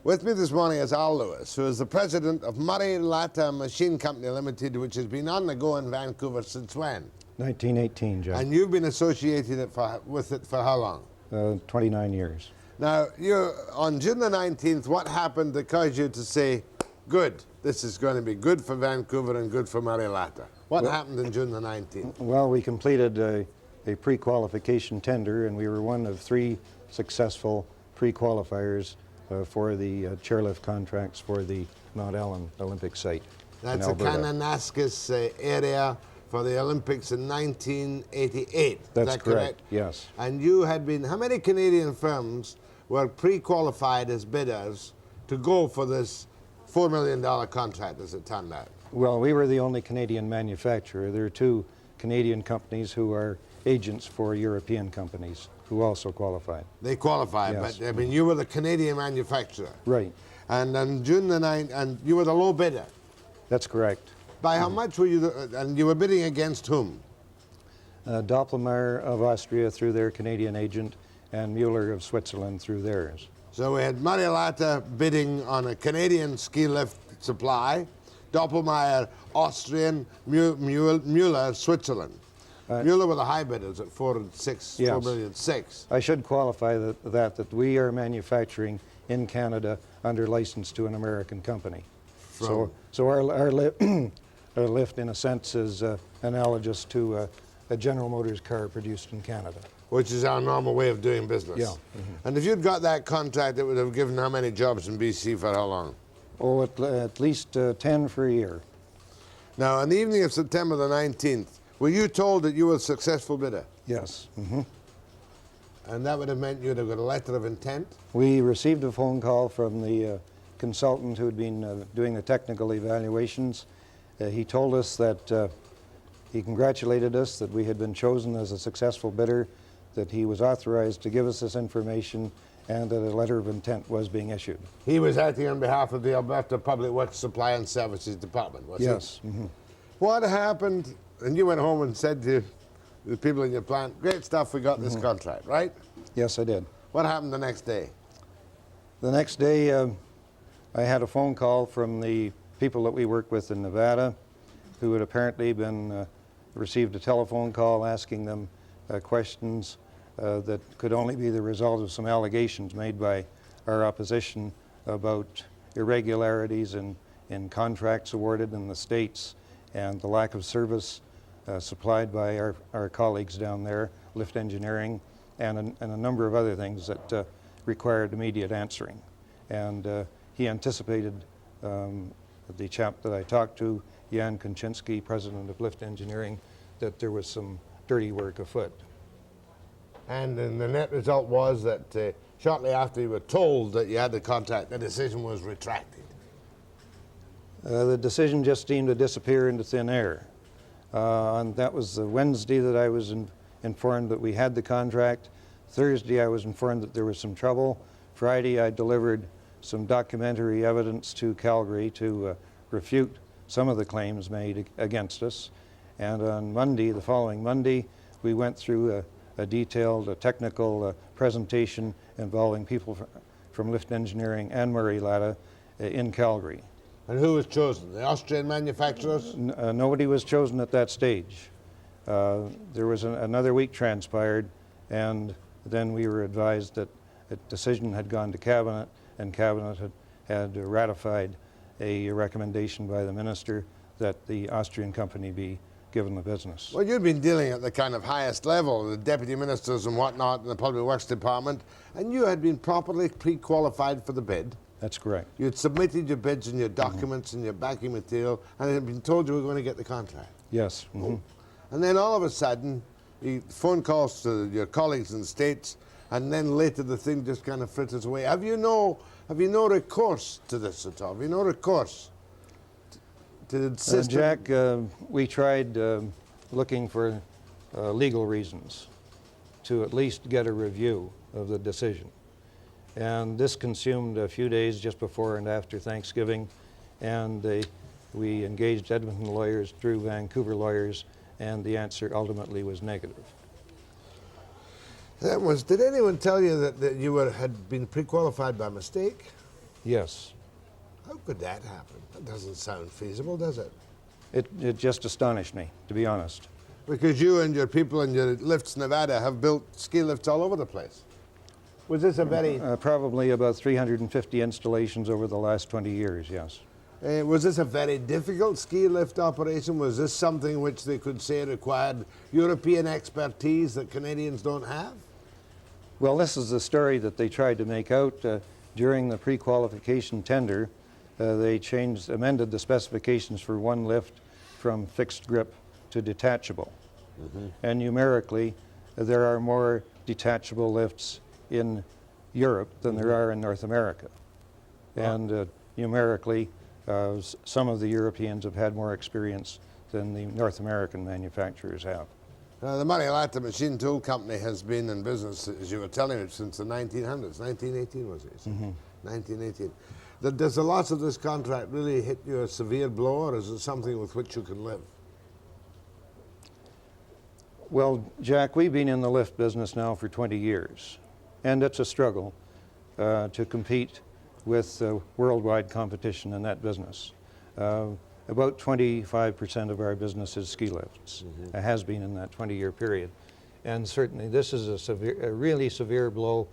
With me this morning is Al Lewis, who is the president of Murray-Latta Machine Company Limited, which has been on the go in Vancouver since when? 1918, John. And you've been associated with it for how long? 29 years. Now, on June the 19th, what happened that caused you to say, good, this is going to be good for Vancouver and good for Murray-Latta? What happened on June the 19th? Well, we completed a pre-qualification tender, and we were one of 3 successful pre-qualifiers for the chairlift contracts for the Mount Ellen Olympic site. That's a Kananaskis area for the Olympics in 1988. That's Is that correct? Yes. And you had been, how many Canadian firms were pre-qualified as bidders to go for this $4 million contract, as it turned out? Well, we were the only Canadian manufacturer. There are 2 Canadian companies who are agents for European companies who also qualified. They qualified, yes. But I mean, you were the Canadian manufacturer. Right. And on June the 9th, and you were the low bidder. That's correct. By how much were you, and you were bidding against whom? Doppelmayr of Austria through their Canadian agent, and Mueller of Switzerland through theirs. So we had Murray-Latta bidding on a Canadian ski lift supply, Doppelmayr Austrian, Mueller Switzerland. Mueller were the high bidders at 4 and 6, yes. 4 million 6. I should qualify that we are manufacturing in Canada under license to an American company. So our lift, in a sense, is analogous to a General Motors car produced in Canada. Which is our normal way of doing business. Yeah. Mm-hmm. And if you'd got that contract, it would have given how many jobs in BC for how long? Oh, at least 10 for a year. Now, on the evening of September the 19th, were you told that you were a successful bidder? Yes. Mm-hmm. And that would have meant you'd have got a letter of intent? We received a phone call from the consultant who had been doing the technical evaluations. He told us that he congratulated us that we had been chosen as a successful bidder, that he was authorized to give us this information, and that a letter of intent was being issued. He was acting on behalf of the Alberta Public Works Supply and Services Department, was he? Yes. Mm-hmm. What happened, and you went home and said to the people in your plant, great stuff, we got this contract, right? Yes, I did. What happened the next day? The next day, I had a phone call from the people that we work with in Nevada, who had apparently received a telephone call asking them questions that could only be the result of some allegations made by our opposition about irregularities in contracts awarded in the States and the lack of service supplied by our colleagues down there, Lift Engineering, and a number of other things that required immediate answering. And he anticipated, the chap that I talked to, Jan Konczynski, president of Lift Engineering, that there was some dirty work afoot. And then the net result was that shortly after you were told that you had the contract, the decision was retracted. The decision just seemed to disappear into thin air. And that was the Wednesday that I was informed that we had the contract. Thursday I was informed that there was some trouble. Friday I delivered some documentary evidence to Calgary to refute some of the claims made against us. And on Monday, the following Monday, we went through a detailed technical presentation involving people from Lift Engineering and Murray-Latta in Calgary. And who was chosen? The Austrian manufacturers? Nobody was chosen at that stage. There was another week transpired, and then we were advised that a decision had gone to Cabinet, and Cabinet had ratified a recommendation by the minister that the Austrian company be given the business. Well, you've been dealing at the kind of highest level, the deputy ministers and whatnot in the Public Works Department, and you had been properly pre-qualified for the bid. That's correct. You had submitted your bids and your documents and your backing material, and it had been told you were going to get the contract. Yes. And then all of a sudden, phone calls to your colleagues in the States, and then later the thing just kind of fritters away. Have you no recourse to this at all? Have you no recourse to the system? Jack, we tried looking for legal reasons to at least get a review of the decision. And this consumed a few days just before and after Thanksgiving, and we engaged Edmonton lawyers through Vancouver lawyers, and the answer ultimately was negative. Did anyone tell you that you had been pre-qualified by mistake? Yes. How could that happen? That doesn't sound feasible, does it? It just astonished me, to be honest. Because you and your people in your lifts, Nevada, have built ski lifts all over the place. Was this a very... probably about 350 installations over the last 20 years, yes. Was this a very difficult ski lift operation? Was this something which they could say required European expertise that Canadians don't have? Well, this is the story that they tried to make out during the pre-qualification tender. They amended the specifications for one lift from fixed grip to detachable. And numerically, there are more detachable lifts in Europe than there are in North America. And numerically, some of the Europeans have had more experience than the North American manufacturers have. The Murray-Latta Machine Tool Company has been in business, as you were telling me, since the 1900s. 1918 was it? 1918. Does the loss of this contract really hit you a severe blow, or is it something with which you can live? Well, Jack, we've been in the lift business now for 20 years, and it's a struggle to compete with worldwide competition in that business. About 25% of our business is ski lifts. It has been in that 20-year period. And certainly this is a really severe blow,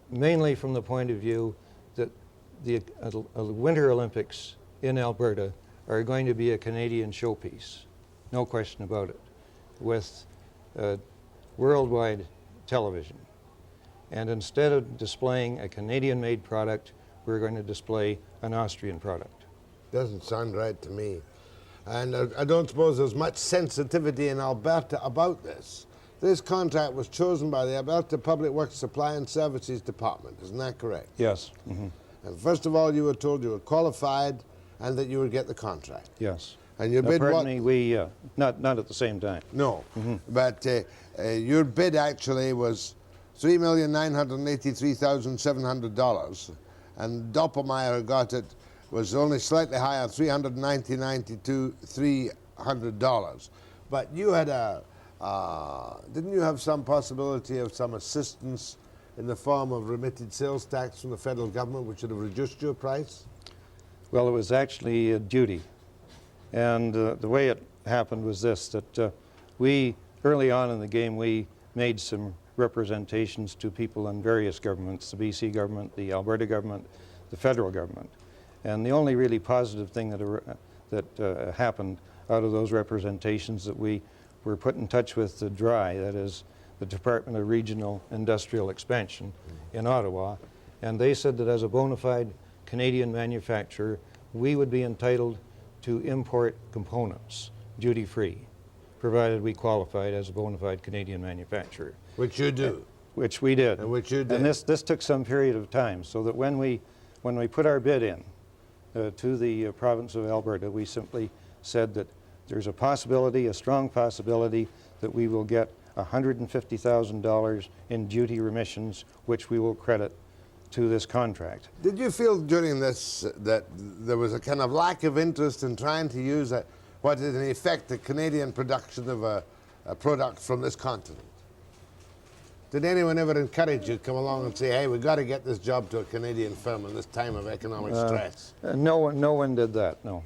mainly from the point of view that the Winter Olympics in Alberta are going to be a Canadian showpiece, no question about it, with worldwide television. And instead of displaying a Canadian-made product, we're going to display an Austrian product. Doesn't sound right to me. And I don't suppose there's much sensitivity in Alberta about this. This contract was chosen by the Alberta Public Works Supply and Services Department, isn't that correct? Yes. And first of all, you were told you were qualified and that you would get the contract. Yes. And your bid pardon me, we, not at the same time. No, but your bid actually was $3,983,700, and Doppelmayr got it, was only slightly higher, $390,300. But you had didn't you have some possibility of some assistance in the form of remitted sales tax from the federal government, which would have reduced your price? Well, it was actually a duty. And the way it happened was this, that we, early on in the game, we made some representations to people in various governments, the BC government, the Alberta government, the federal government. And the only really positive thing that happened out of those representations that we were put in touch with the DRI, that is the Department of Regional Industrial Expansion in Ottawa, and they said that as a bona fide Canadian manufacturer, we would be entitled to import components duty-free, provided we qualified as a bona fide Canadian manufacturer. Which you do. Which we did. And which you did. And this took some period of time, so that when we put our bid in to the province of Alberta, we simply said that there's a possibility, a strong possibility, that we will get $150,000 in duty remissions, which we will credit to this contract. Did you feel during this that there was a kind of lack of interest in trying to use what is in effect the Canadian production of a product from this continent? Did anyone ever encourage you to come along and say, hey, we've got to get this job to a Canadian firm in this time of economic stress? No one did that, no.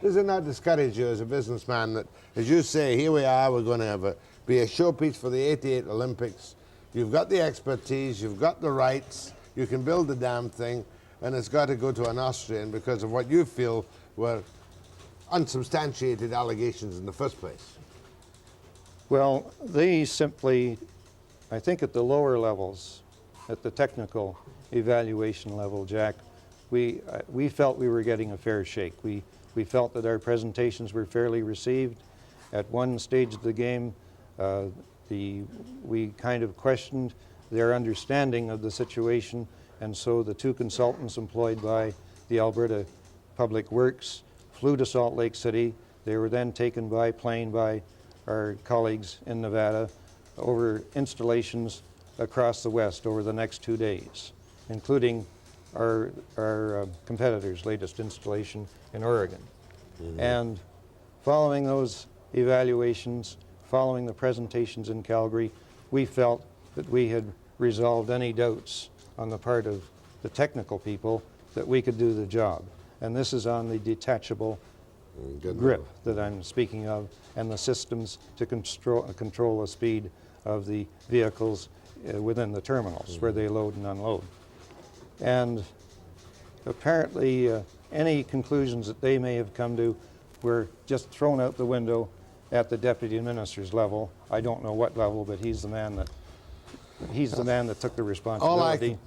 Does it not discourage you as a businessman that, as you say, here we are, we're going to be a showpiece for the '88 Olympics. You've got the expertise, you've got the rights, you can build the damn thing, and it's got to go to an Austrian because of what you feel were unsubstantiated allegations in the first place. Well, they simply, I think at the lower levels, at the technical evaluation level, Jack, we felt we were getting a fair shake. We felt that our presentations were fairly received. At one stage of the game, we kind of questioned their understanding of the situation, and so the two consultants employed by the Alberta Public Works flew to Salt Lake City. They were then taken by plane by our colleagues in Nevada over installations across the West over the next 2 days, including our competitor's latest installation in Oregon. Mm-hmm. And following those evaluations, following the presentations in Calgary, we felt that we had resolved any doubts on the part of the technical people that we could do the job. And this is on the detachable grip that I'm speaking of, and the systems to control the speed of the vehicles within the terminals where they load and unload. And apparently any conclusions that they may have come to were just thrown out the window at the deputy minister's level. I don't know what level, but he's the man that took the responsibility.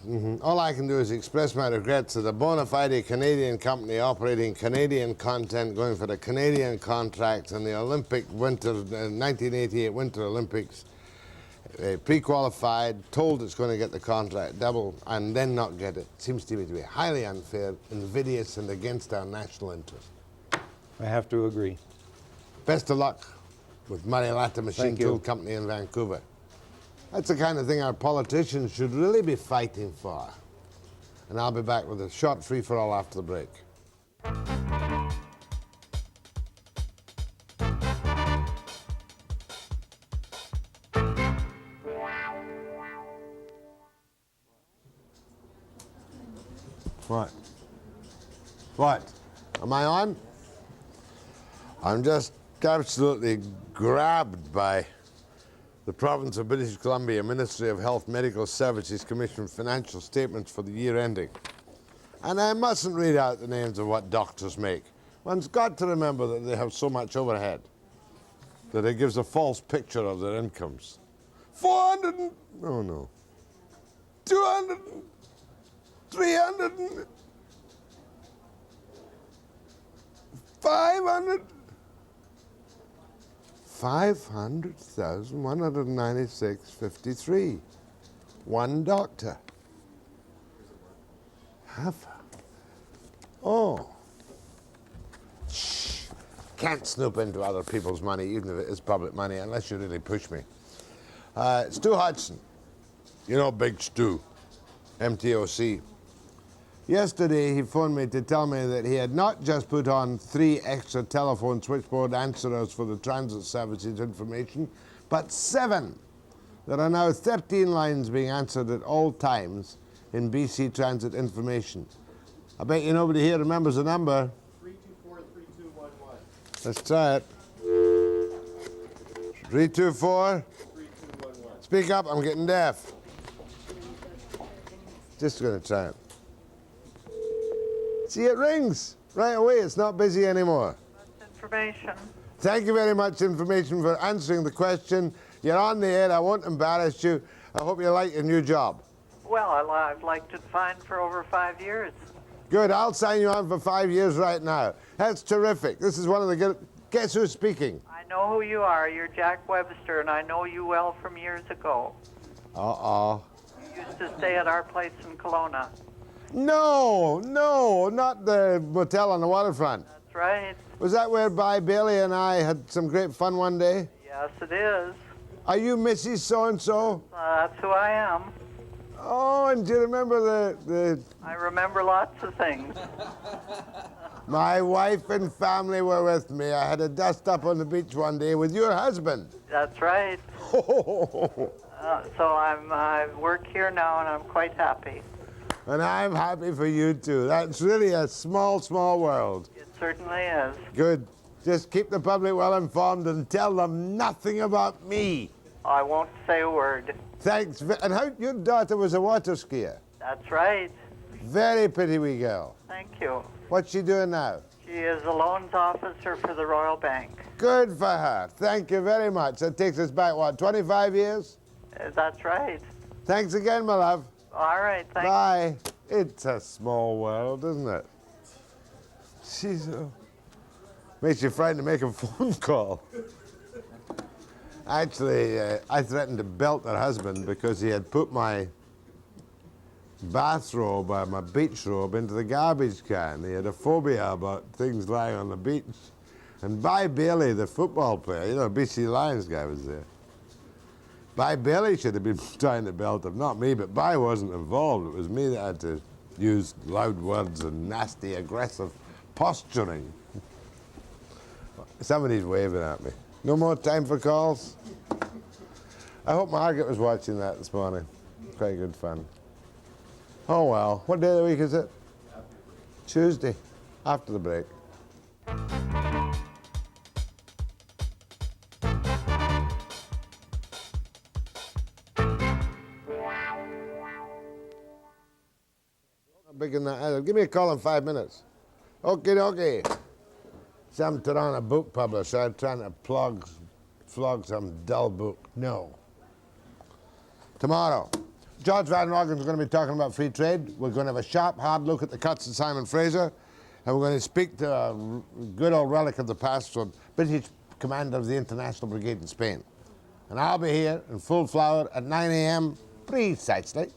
All I can do is express my regrets that a bona fide Canadian company operating Canadian content, going for the Canadian contract in the Olympic winter, 1988 Winter Olympics, pre-qualified, told it's going to get the contract double, and then not get it. Seems to me to be highly unfair, invidious, and against our national interest. I have to agree. Best of luck with Murray-Latta Machine Co company in Vancouver. That's the kind of thing our politicians should really be fighting for. And I'll be back with a short free-for-all after the break. What? What? Am I on? I'm just absolutely grabbed by the Province of British Columbia Ministry of Health Medical Services Commission financial statements for the year ending. And I mustn't read out the names of what doctors make. One's got to remember that they have so much overhead that it gives a false picture of their incomes. 400, oh no, 200, 300, 500, 500,196.53. One doctor. Half. Oh. Shh. Can't snoop into other people's money, even if it is public money, unless you really push me. Stu Hudson. You know Big Stu. MTOC. Yesterday, he phoned me to tell me that he had not just put on 3 extra telephone switchboard answerers for the transit services information, but 7. There are now 13 lines being answered at all times in BC Transit information. I bet you nobody here remembers the number. 324-3211. Let's try it. 324? 3211. Speak up, I'm getting deaf. Just going to try it. See, it rings right away. It's not busy anymore. That's information. Thank you very much, information, for answering the question. You're on the air. I won't embarrass you. I hope you like your new job. Well, I've liked it fine for over 5 years. Good. I'll sign you on for 5 years right now. That's terrific. This is one of the good... Guess who's speaking? I know who you are. You're Jack Webster, and I know you well from years ago. Uh-oh. You used to stay at our place in Kelowna. No, not the motel on the waterfront. That's right. Was that whereby Bailey and I had some great fun one day? Yes, it is. Are you Mrs. So-and-so? That's who I am. Oh, and do you remember the... I remember lots of things. My wife and family were with me. I had a dust up on the beach one day with your husband. That's right. So I work here now, and I'm quite happy. And I'm happy for you, too. That's really a small, small world. It certainly is. Good. Just keep the public well informed and tell them nothing about me. I won't say a word. Thanks. And how your daughter was a water skier? That's right. Very pretty wee girl. Thank you. What's she doing now? She is a loans officer for the Royal Bank. Good for her. Thank you very much. That takes us back, what, 25 years? That's right. Thanks again, my love. All right, thanks. Bye. It's a small world, isn't it? She's makes you frightened to make a phone call. Actually, I threatened to belt her husband because he had put my bathrobe or my beach robe into the garbage can. He had a phobia about things lying on the beach. And By Bailey, the football player, you know, BC Lions guy was there. By Bailey should have been trying to belt him, not me, but By wasn't involved. It was me that had to use loud words and nasty, aggressive posturing. Somebody's waving at me. No more time for calls? I hope Margaret was watching that this morning. Quite good fun. Oh well, what day of the week is it? Tuesday, after the break. Big in that either. Give me a call in 5 minutes. Okie dokie. Some Toronto book publisher trying to flog some dull book. No. Tomorrow, George Van Roggen's going to be talking about free trade. We're going to have a sharp, hard look at the cuts of Simon Fraser. And we're going to speak to a good old relic of the past from British commander of the International Brigade in Spain. And I'll be here in full flower at 9 a.m. precisely.